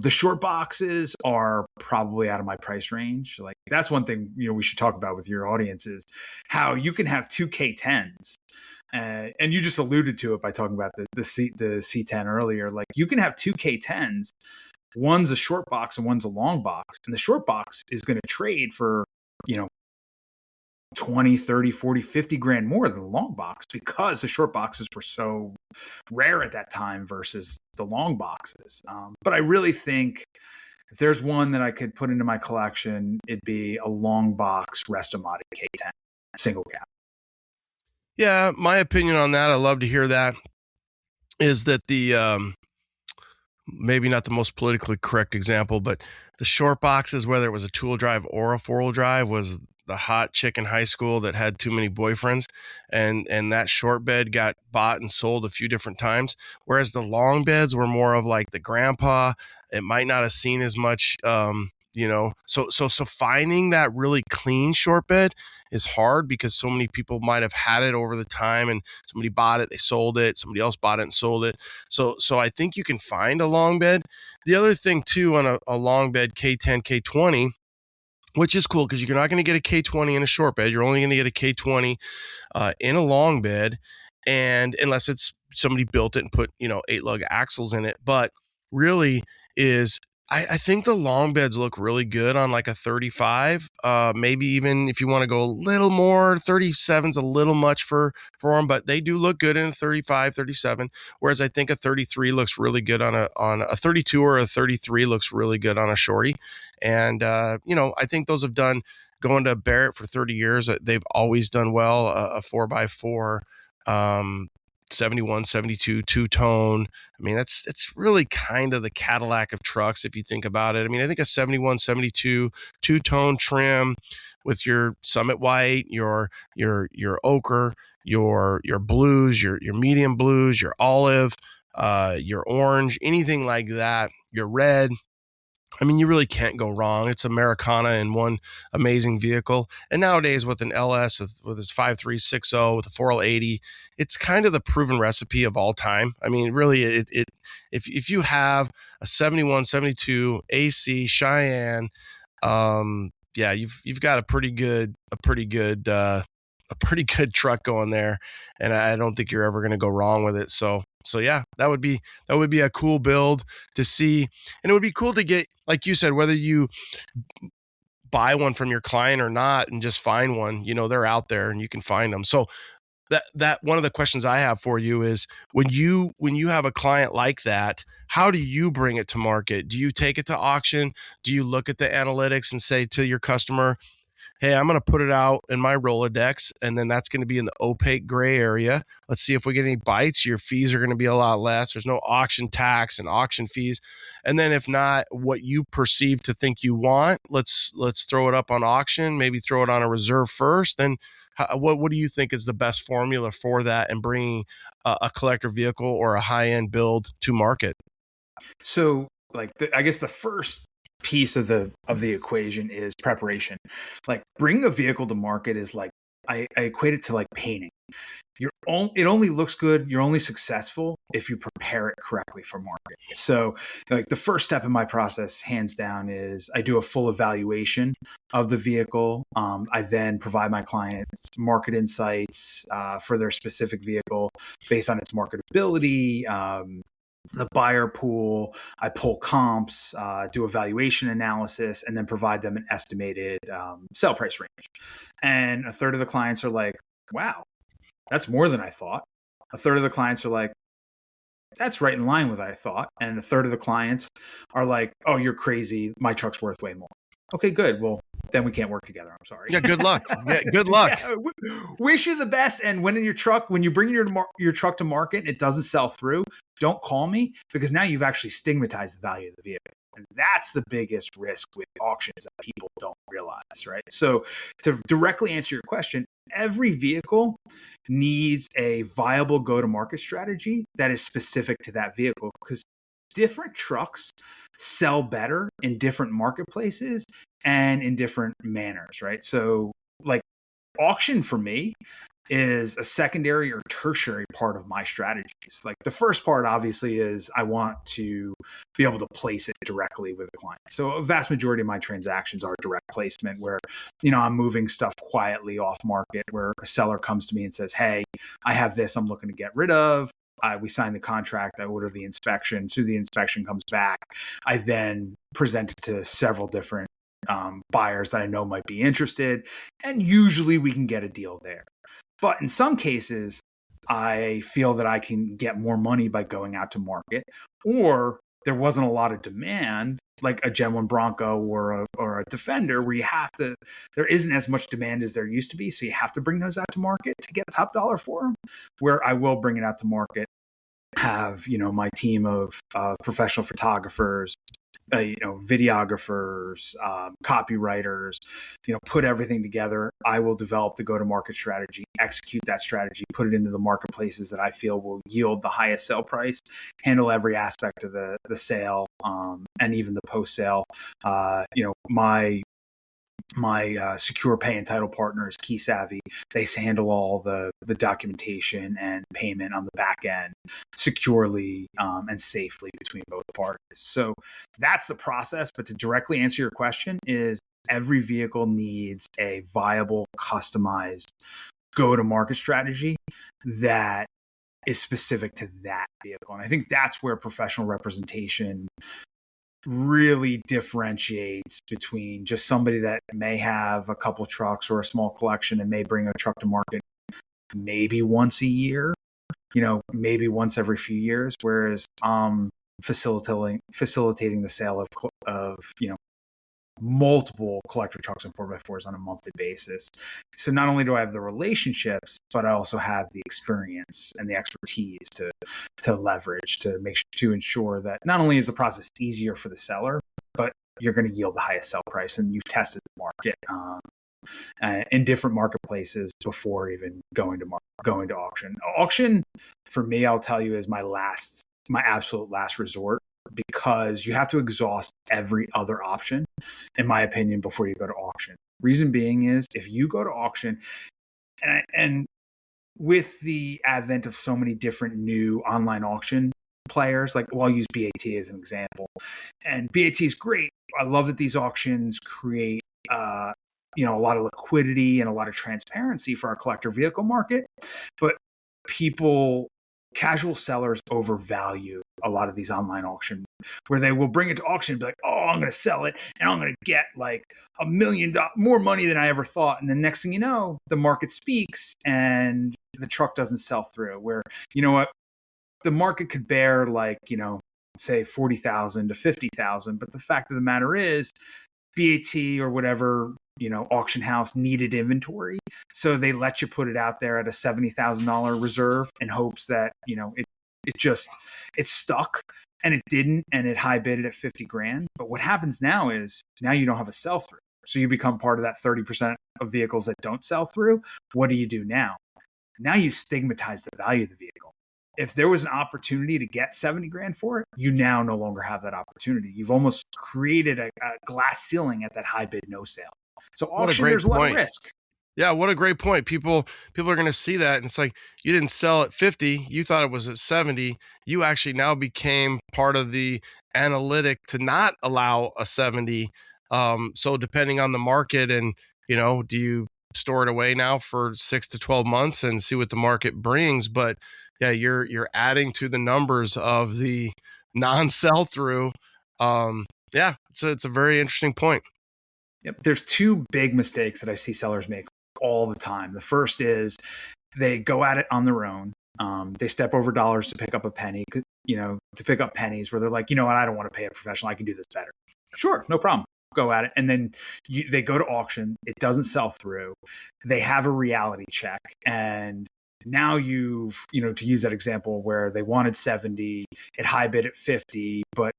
The short boxes are probably out of my price range. Like, that's one thing, we should talk about with your audience, is how you can have two K10s. And you just alluded to it by talking about the C10 earlier. Like, you can have two K10s. One's a short box and one's a long box. And the short box is going to trade for, 20, 30, 40, 50 grand more than the long box, because the short boxes were so rare at that time versus the long boxes. But I really think if there's one that I could put into my collection, it'd be a long box Resto-Mod K10 single cab. Yeah, my opinion on that, I love to hear that, is that the maybe not the most politically correct example, but the short boxes, whether it was a two-wheel drive or a four-wheel drive, was the hot chick in high school that had too many boyfriends, and that short bed got bought and sold a few different times, whereas the long beds were more of like the grandpa. It might not have seen as much, so finding that really clean short bed is hard, because so many people might have had it over the time, and somebody bought it, they sold it, somebody else bought it and sold it. So I think you can find a long bed. The other thing too, on a long bed K10, K20, which is cool, because you're not going to get a K20 in a short bed. You're only going to get a K20 in a long bed, and unless it's somebody built it and put 8-lug axles in it. But really is, I think the long beds look really good on like a 35. Maybe even if you want to go a little more, 37's a little much for them, but they do look good in a 35, 37. Whereas I think a 33 looks really good on a 32, or a 33 looks really good on a shorty. And I think those have done, going to Barrett for 30 years, they've always done well. A 4x4. 71, 72 two-tone. I mean, it's really kind of the Cadillac of trucks, if you think about it. I mean, I think a 71, 72 two-tone trim with your Summit White, your ochre, your blues, your medium blues, your olive, your orange, anything like that, your red. I mean, you really can't go wrong. It's Americana in one amazing vehicle. And nowadays with an LS with its 5360 with a 4L80, it's kind of the proven recipe of all time. I mean, really, if you have a 71, 72 AC Cheyenne, you've got a pretty good truck going there, and I don't think you're ever going to go wrong with it. So yeah, that would be a cool build to see, and it would be cool to get, like you said, whether you buy one from your client or not and just find one. They're out there and you can find them. So that one of the questions I have for you is when you have a client like that, how do you bring it to market? Do you take it to auction? Do you look at the analytics and say to your customer, hey, I'm going to put it out in my Rolodex, and then that's going to be in the opaque gray area. Let's see if we get any bites. Your fees are going to be a lot less. There's no auction tax and auction fees. And then if not what you perceive to think you want, let's throw it up on auction, maybe throw it on a reserve first. Then what do you think is the best formula for that and bringing a collector vehicle or a high-end build to market? So I guess the first piece of the equation is preparation. Like bringing a vehicle to market is like, I equate it to like painting. It only looks good, you're only successful if you prepare it correctly for market. So like the first step in my process, hands down, is I do a full evaluation of the vehicle. I then provide my clients market insights for their specific vehicle based on its marketability, the buyer pool. I pull comps, do a valuation analysis, and then provide them an estimated sale price range. And a third of the clients are like, wow, that's more than I thought. A third of the clients are like, that's right in line with what I thought. And a third of the clients are like, oh, you're crazy. My truck's worth way more. Okay, good. Well, then we can't work together. I'm sorry. Yeah, good luck. Yeah, good luck. Yeah, wish you the best. And when you bring your truck to market and it doesn't sell through, don't call me, because now you've actually stigmatized the value of the vehicle. And that's the biggest risk with auctions that people don't realize, right? So to directly answer your question, every vehicle needs a viable go-to-market strategy that is specific to that vehicle, because different trucks sell better in different marketplaces and in different manners, right? So like auction for me is a secondary or tertiary part of my strategies. Like the first part obviously is I want to be able to place it directly with a client. So a vast majority of my transactions are direct placement where, I'm moving stuff quietly off market, where a seller comes to me and says, hey, I have this I'm looking to get rid of. We sign the contract, I order the inspection. So the inspection comes back. I then present it to several different buyers that I know might be interested. And usually we can get a deal there. But in some cases, I feel that I can get more money by going out to market, or there wasn't a lot of demand, like a Gen 1 Bronco or a Defender, where there isn't as much demand as there used to be. So you have to bring those out to market to get top dollar for them, where I will bring it out to market, have, my team of professional photographers, videographers, copywriters, put everything together. I will develop the go-to-market strategy, execute that strategy, put it into the marketplaces that I feel will yield the highest sale price, handle every aspect of the sale, and even the post-sale. My secure pay and title partner is Key Savvy. They handle all the documentation and payment on the back end securely and safely between both parties. So that's the process. But to directly answer your question, is every vehicle needs a viable, customized go-to-market strategy that is specific to that vehicle. And I think that's where professional representation really differentiates between just somebody that may have a couple trucks or a small collection and may bring a truck to market maybe once a year, maybe once every few years, whereas facilitating the sale of multiple collector trucks and 4x4s on a monthly basis. So not only do I have the relationships, but I also have the experience and the expertise to leverage to ensure that not only is the process easier for the seller, but you're going to yield the highest sell price, and you've tested the market in different marketplaces before even going to auction. Auction for me, I'll tell you, is my absolute last resort, because you have to exhaust every other option, in my opinion, before you go to auction. Reason being is, if you go to auction, and with the advent of so many different new online auction players, like, I'll use BAT as an example. And BAT is great. I love that these auctions create a lot of liquidity and a lot of transparency for our collector vehicle market. But casual sellers overvalue a lot of these online auction, where they will bring it to auction and be like, oh, I'm going to sell it and I'm going to get like $1 million more money than I ever thought. And the next thing you know, the market speaks and the truck doesn't sell through. Where, you know what, the market could bear like, you know, say 40,000 to 50,000. But the fact of the matter is, BAT or whatever, you know, auction house needed inventory. So they let you put it out there at a $70,000 reserve in hopes that, you know, it stuck, and it didn't, and it high bidded at 50 grand. But what happens now is now you don't have a sell through. So you become part of that 30% of vehicles that don't sell through. What do you do now? Now you stigmatize the value of the vehicle. If there was an opportunity to get 70 grand for it, you now no longer have that opportunity. You've almost created a glass ceiling at that high bid, no sale. So auction, there's a lot of risk. Yeah, what a great point. People are going to see that, and it's like, you didn't sell at 50, you thought it was at 70. You actually now became part of the analytic to not allow a 70. So depending on the market, and, you know, do you store it away now for 6 to 12 months and see what the market brings? But yeah, you're adding to the numbers of the non-sell through. Yeah, it's a very interesting point. Yep. There's two big mistakes that I see sellers make all the time. The first is they go at it on their own. They step over dollars to pick up a penny, you know, to pick up pennies, where they're like, you know what, I don't want to pay a professional. I can do this better. Sure, no problem. Go at it. And then they go to auction. It doesn't sell through. They have a reality check. And now you've, you know, to use that example where they wanted 70, it high bid at 50, but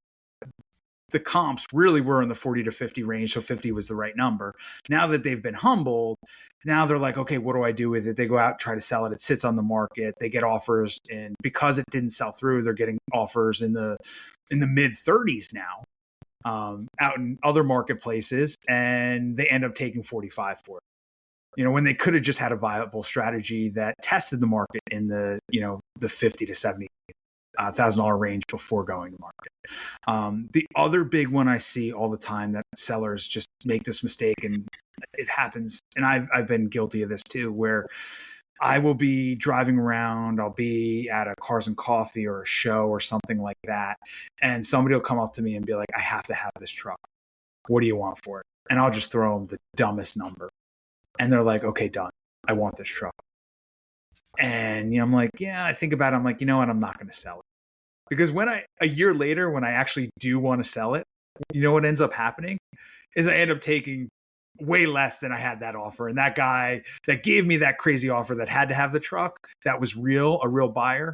the comps really were in the 40 to 50 range. So 50 was the right number. Now that they've been humbled, now they're like, okay, what do I do with it? They go out, try to sell it. It sits on the market. They get offers. And because it didn't sell through, they're getting offers in the mid 30s now, out in other marketplaces. And they end up taking 45 for it. You know, when they could have just had a viable strategy that tested the market in the, you know, the 50 to 70 $1,000 range before going to market. The other big one I see all the time that sellers just make this mistake, and it happens, and I've been guilty of this too, where I will be driving around, I'll be at a Cars and Coffee or a show or something like that, and somebody will come up to me and be like, I have to have this truck. What do you want for it? And I'll just throw them the dumbest number. And they're like, okay, done. I want this truck. And, you know, I'm like, yeah, I think about it. I'm like, you know what? I'm not going to sell it. Because a year later, when I actually do want to sell it, you know what ends up happening is I end up taking way less than I had that offer. And that guy that gave me that crazy offer that had to have the truck, that was a real buyer,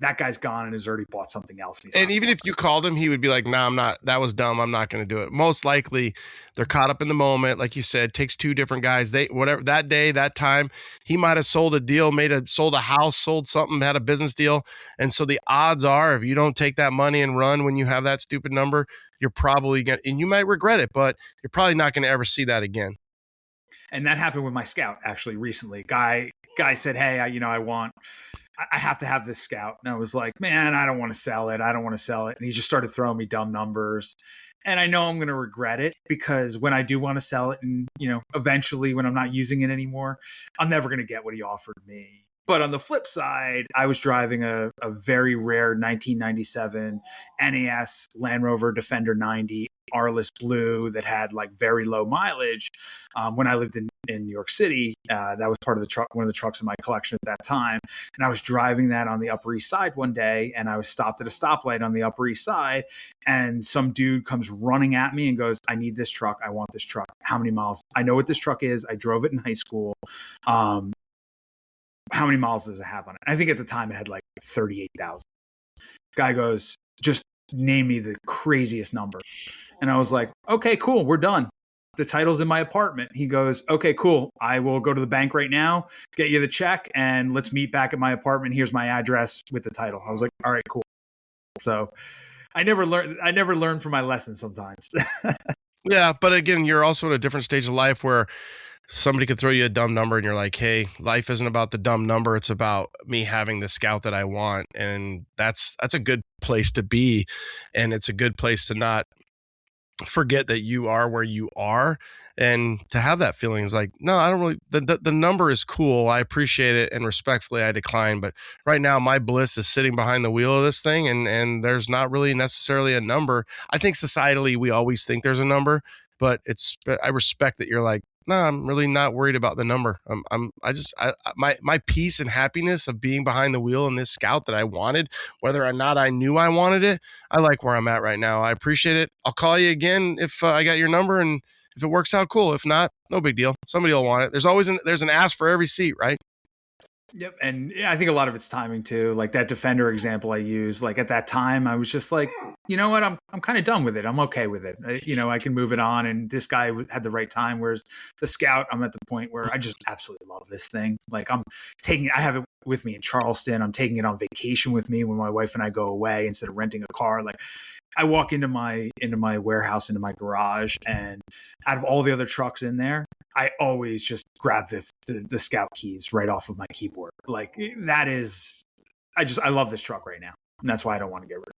that guy's gone and has already bought something else. And even if you called him, he would be like, nah, I'm not, that was dumb. I'm not going to do it. Most likely they're caught up in the moment. Like you said, takes two different guys. Whatever that day, that time, he might've sold a deal, sold a house, sold something, had a business deal. And so the odds are, if you don't take that money and run when you have that stupid number, you're probably and you might regret it, but you're probably not going to ever see that again. And that happened with my Scout actually recently. Guy said, hey, I have to have this Scout. And I was like, man, I don't want to sell it. And he just started throwing me dumb numbers. And I know I'm going to regret it, because when I do want to sell it, and, you know, eventually when I'm not using it anymore, I'm never going to get what he offered me. But on the flip side, I was driving a very rare 1997 NAS Land Rover Defender 90 Arliss Blue that had like very low mileage. When I lived in New York City, that was part of one of the trucks in my collection at that time. And I was driving that on the Upper East Side one day, and I was stopped at a stoplight on the Upper East Side, and some dude comes running at me and goes, I need this truck. I want this truck. How many miles? I know what this truck is. I drove it in high school. How many miles does it have on it? I think at the time it had like 38,000. Guy goes, just name me the craziest number. And I was like, okay, cool. We're done. The title's in my apartment. He goes, okay, cool. I will go to the bank right now, get you the check, and let's meet back at my apartment. Here's my address with the title. I was like, all right, cool. So I never learned from my lessons sometimes. Yeah. But again, you're also in a different stage of life where somebody could throw you a dumb number and you're like, hey, life isn't about the dumb number. It's about me having the Scout that I want. And that's a good place to be. And it's a good place to not forget that you are where you are, and to have that feeling is like, no, I don't really, the number is cool, I appreciate it, and respectfully I decline, but right now my bliss is sitting behind the wheel of this thing, and there's not really necessarily a number. I think societally we always think there's a number, but I respect that you're like, no, I'm really not worried about the number. My peace and happiness of being behind the wheel in this Scout that I wanted, whether or not I knew I wanted it, I like where I'm at right now. I appreciate it. I'll call you again if I got your number, and if it works out, cool. If not, no big deal. Somebody will want it. There's an ask for every seat, right? Yep. And I think a lot of it's timing too. Like that Defender example I use, like at that time, I was just like, you know what? I'm kind of done with it. I'm okay with it. I can move it on. And this guy had the right time. Whereas the Scout, I'm at the point where I just absolutely love this thing. Like I have it with me in Charleston. I'm taking it on vacation with me when my wife and I go away instead of renting a car. Like I walk into my warehouse, into my garage, and out of all the other trucks in there, I always just grab the Scout keys right off of my keyboard. Like that is, I love this truck right now, and that's why I don't want to get rid of it.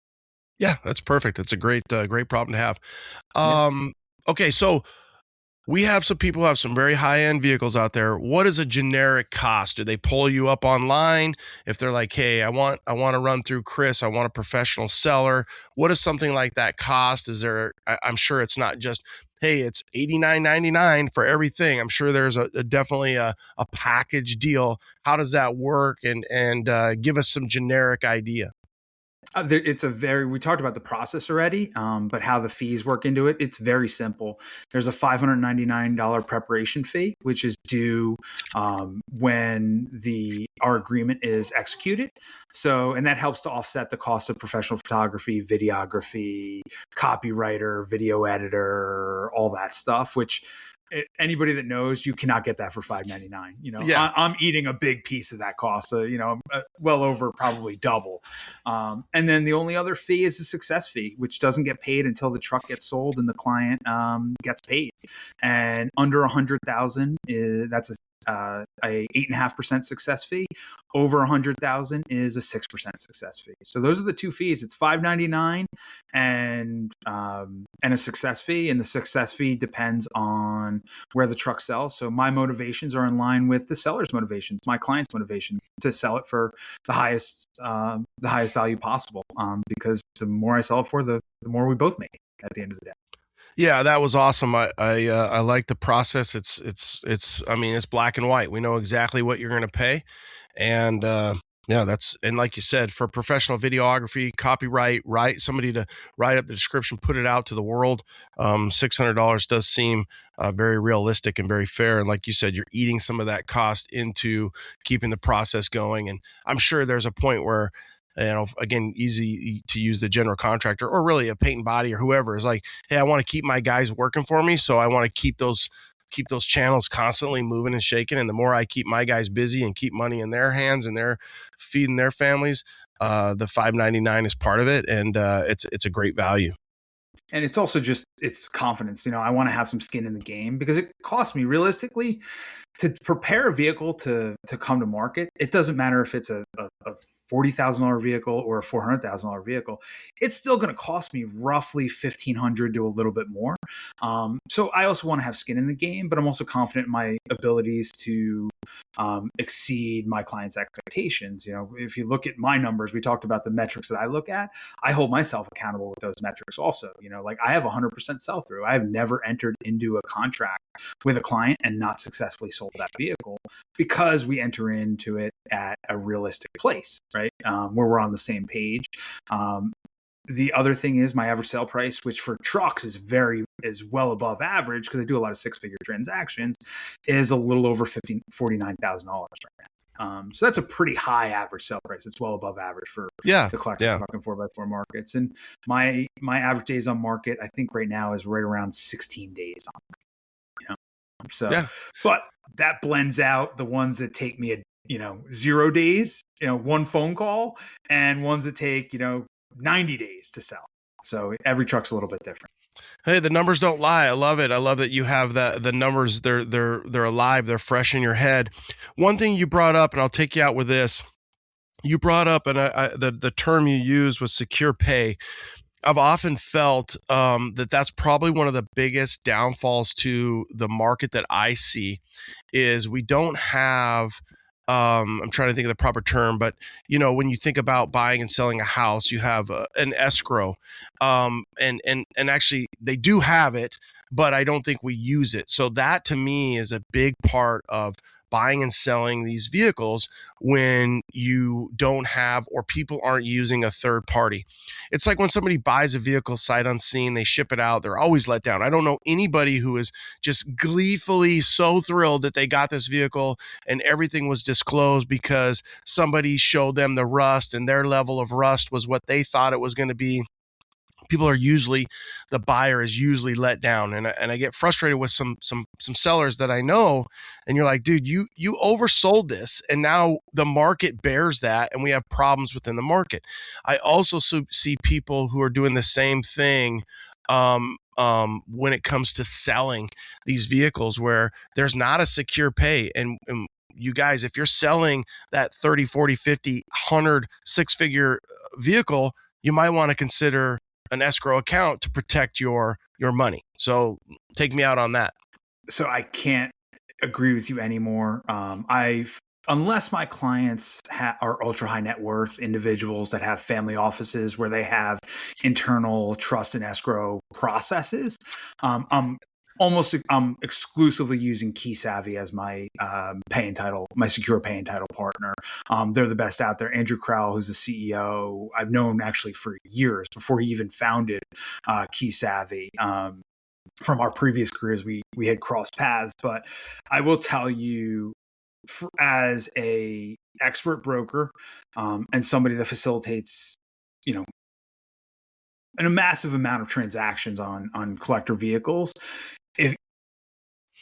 Yeah, that's perfect. That's a great problem to have. Yeah. Okay, so we have some people who have some very high-end vehicles out there. What is a generic cost? Do they pull you up online if they're like, hey, I want to run through Chris, I want a professional seller? What does something like that cost? I'm sure it's not just, hey, it's $89.99 for everything. I'm sure there's definitely a package deal. How does that work? And give us some generic idea. We talked about the process already, but how the fees work into it, it's very simple. There's a $599 preparation fee, which is due when our agreement is executed. So, and that helps to offset the cost of professional photography, videography, copywriter, video editor, all that stuff, which anybody that knows, you cannot get that for $599. Yeah. I'm eating a big piece of that cost. So, well over probably double. And then the only other fee is a success fee, which doesn't get paid until the truck gets sold and the client gets paid. And under 100,000, that's a 8.5% success fee. Over 100,000 is a 6% success fee. So those are the two fees. It's $599 and a success fee. And the success fee depends on where the truck sells. So my motivations are in line with the seller's motivations, my client's motivation to sell it for the highest value possible. Because the more I sell it for, the more we both make at the end of the day. Yeah, that was awesome. I like the process. It's black and white. We know exactly what you're going to pay. And and like you said, for professional videography, copyright, somebody to write up the description, put it out to the world. $600 does seem very realistic and very fair. And like you said, you're eating some of that cost into keeping the process going. And I'm sure there's a point where, again, easy to use the general contractor or really a paint and body or whoever is like, hey, I want to keep my guys working for me. So I want to keep those channels constantly moving and shaking. And the more I keep my guys busy and keep money in their hands and they're feeding their families, the $599 is part of it. And it's a great value. And it's also just, it's confidence. I want to have some skin in the game because it costs me realistically to prepare a vehicle to come to market. It doesn't matter if it's a $40,000 vehicle or a $400,000 vehicle. It's still going to cost me roughly $1,500 to a little bit more. So I also want to have skin in the game, but I'm also confident in my abilities to exceed my clients' expectations. If you look at my numbers, we talked about the metrics that I look at. I hold myself accountable with those metrics also. Like I have 100% sell through. I have never entered into a contract with a client and not successfully sold that vehicle because we enter into it at a realistic place, right? Where we're on the same page. The other thing is my average sale price, which for trucks is well above average because I do a lot of six-figure transactions, is a little over $49,000 right now. So that's a pretty high average sale price. It's well above average for the collector fucking 4x4 markets. And my average days on market, I think right now is right around 16 days on market. But that blends out the ones that take me 0 days, one phone call, and ones that take 90 days to sell. So every truck's a little bit different. Hey, the numbers don't lie. I love it. I love that you have the numbers. They're alive. They're fresh in your head. One thing you brought up, and I'll take you out with this. You brought up, and the term you used was secure pay. I've often felt that that's probably one of the biggest downfalls to the market that I see is we don't have I'm trying to think of the proper term, but when you think about buying and selling a house, you have an escrow, and actually they do have it, but I don't think we use it. So that to me is a big part of buying and selling these vehicles when you don't have or people aren't using a third party. It's like when somebody buys a vehicle sight unseen, they ship it out, they're always let down. I don't know anybody who is just gleefully so thrilled that they got this vehicle and everything was disclosed because somebody showed them the rust and their level of rust was what they thought it was going to be. The buyer is usually let down, and I get frustrated with some sellers that I know, and you're like, dude, you oversold this, and now the market bears that, and we have problems within the market. I also see people who are doing the same thing when it comes to selling these vehicles where there's not a secure pay, and you guys, if you're selling that 30, 40, 50, 100 six-figure vehicle, you might want to consider an escrow account to protect your money. So take me out on that. So I can't agree with you anymore. Unless my clients are ultra high net worth individuals that have family offices where they have internal trust and escrow processes, I'm exclusively using KeySavvy as my my secure pay and title partner. They're the best out there. Andrew Crowell, who's the CEO, I've known actually for years before he even founded KeySavvy. From our previous careers, we had crossed paths, but I will tell you, as a expert broker and somebody that facilitates, a massive amount of transactions on collector vehicles, if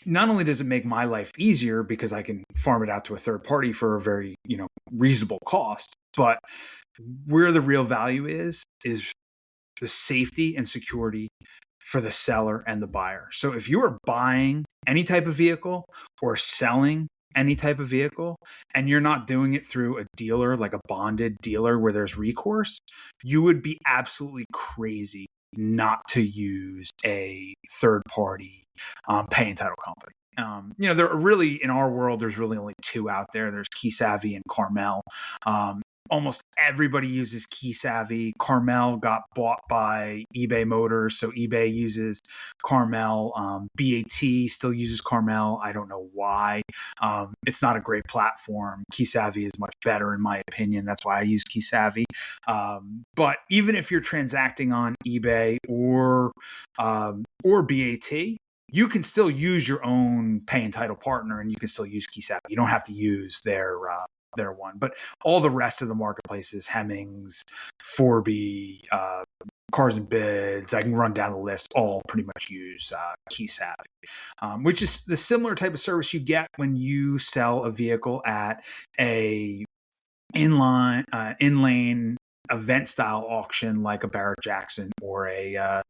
not only does it make my life easier because I can farm it out to a third party for a very, reasonable cost, but where the real value is the safety and security for the seller and the buyer. So if you are buying any type of vehicle or selling any type of vehicle and you're not doing it through a dealer, like a bonded dealer where there's recourse, you would be absolutely crazy not to use a third party pay and title company. There are really, in our world, there's really only two out there. There's KeySavvy and Carmel. Almost everybody uses KeySavvy. Carmel got bought by eBay Motors, so eBay uses Carmel. BAT still uses Carmel. I don't know why. It's not a great platform. KeySavvy is much better, in my opinion. That's why I use KeySavvy. But even if you're transacting on eBay or BAT, you can still use your own pay and title partner, and you can still use KeySavvy. You don't have to use their one. But all the rest of the marketplaces, Hemmings, Forby, Cars and Bids, I can run down the list, all pretty much use KeySavvy, which is the similar type of service you get when you sell a vehicle at a inlane event style auction like a Barrett Jackson or a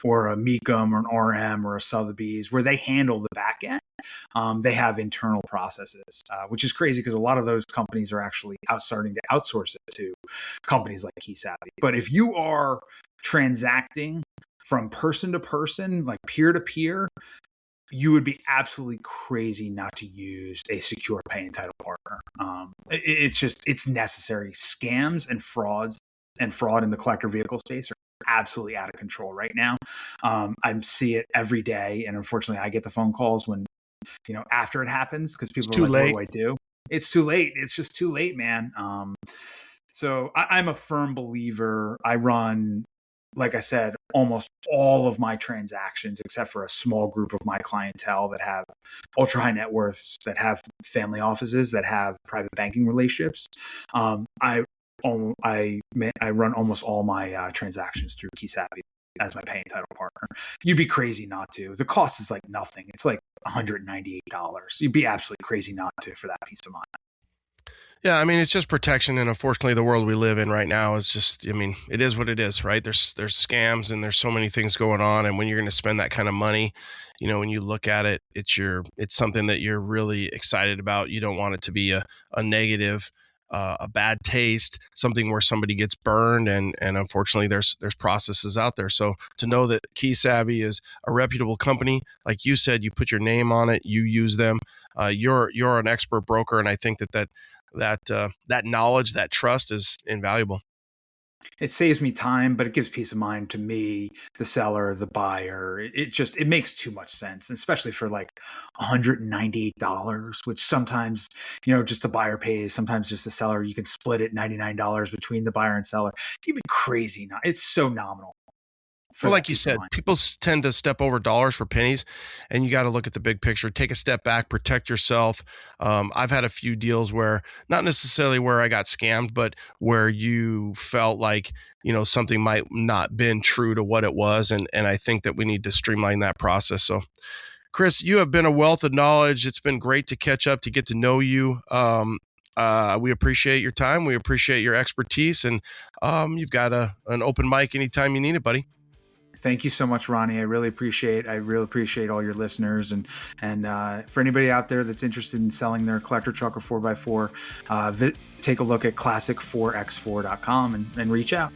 Mecum or an RM or a Sotheby's, where they handle the back end. They have internal processes, which is crazy because a lot of those companies are actually starting to outsource it to companies like KeySavvy. But if you are transacting from person to person, like peer to peer, you would be absolutely crazy not to use a secure pay and title partner. It's necessary. Scams and fraud in the collector vehicle space are absolutely out of control right now. I see it every day, and unfortunately, I get the phone calls when after it happens because people are like, "What do I do?" It's too late. It's just too late, man. So I'm a firm believer. I run, like I said, almost all of my transactions, except for a small group of my clientele that have ultra high net worths, that have family offices, that have private banking relationships. I run almost all my transactions through KeySavvy as my pay and title partner. You'd be crazy not to. The cost is like nothing. It's like $198. You'd be absolutely crazy not to for that peace of mind. Yeah, I mean, it's just protection, and unfortunately, the world we live in right now is just, I mean, it is what it is, right? There's scams, and there's so many things going on, and when you're going to spend that kind of money, when you look at it, it's something that you're really excited about. You don't want it to be a negative. a bad taste, something where somebody gets burned, and unfortunately there's processes out there. So to know that Key Savvy is a reputable company, like you said, you put your name on it, you use them, you're an expert broker, and I think that knowledge, that trust is invaluable. It saves me time, but it gives peace of mind to me, the seller, the buyer. It makes too much sense, especially for like $198, which sometimes, just the buyer pays, sometimes just the seller. You can split it $99 between the buyer and seller. Even crazy. It's so nominal. Well, like you said, people tend to step over dollars for pennies, and you got to look at the big picture. Take a step back, protect yourself. I've had a few deals where, not necessarily where I got scammed, but where you felt like, something might not been true to what it was. And I think that we need to streamline that process. So, Chris, you have been a wealth of knowledge. It's been great to catch up, to get to know you. We appreciate your time. We appreciate your expertise, and you've got an open mic anytime you need it, buddy. Thank you so much, Ronnie. I really appreciate all your listeners, and for anybody out there that's interested in selling their collector truck or 4x4, take a look at classic4x4.com and reach out.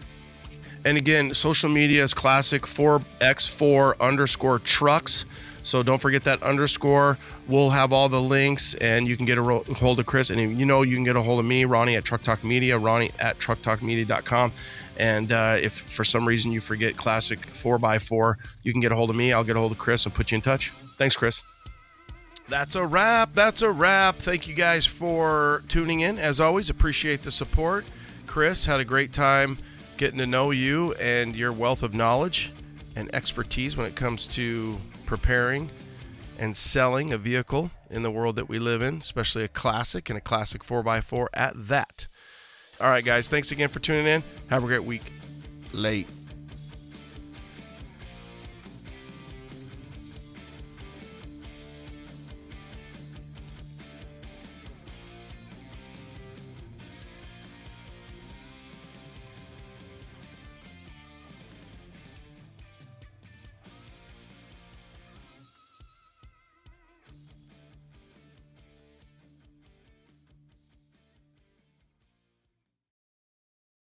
And again, social media is classic4x4_trucks. So don't forget that underscore. We'll have all the links, and you can get a hold of Chris, and you can get a hold of me, Ronnie at Truck Talk Media, Ronnie at trucktalkmedia.com. And if for some reason you forget Classic 4x4, you can get a hold of me. I'll get a hold of Chris and put you in touch. Thanks, Chris. That's a wrap. Thank you guys for tuning in. As always, appreciate the support. Chris, had a great time getting to know you and your wealth of knowledge and expertise when it comes to preparing and selling a vehicle in the world that we live in, especially a classic and a classic 4x4 at that. All right, guys, thanks again for tuning in. Have a great week. Late.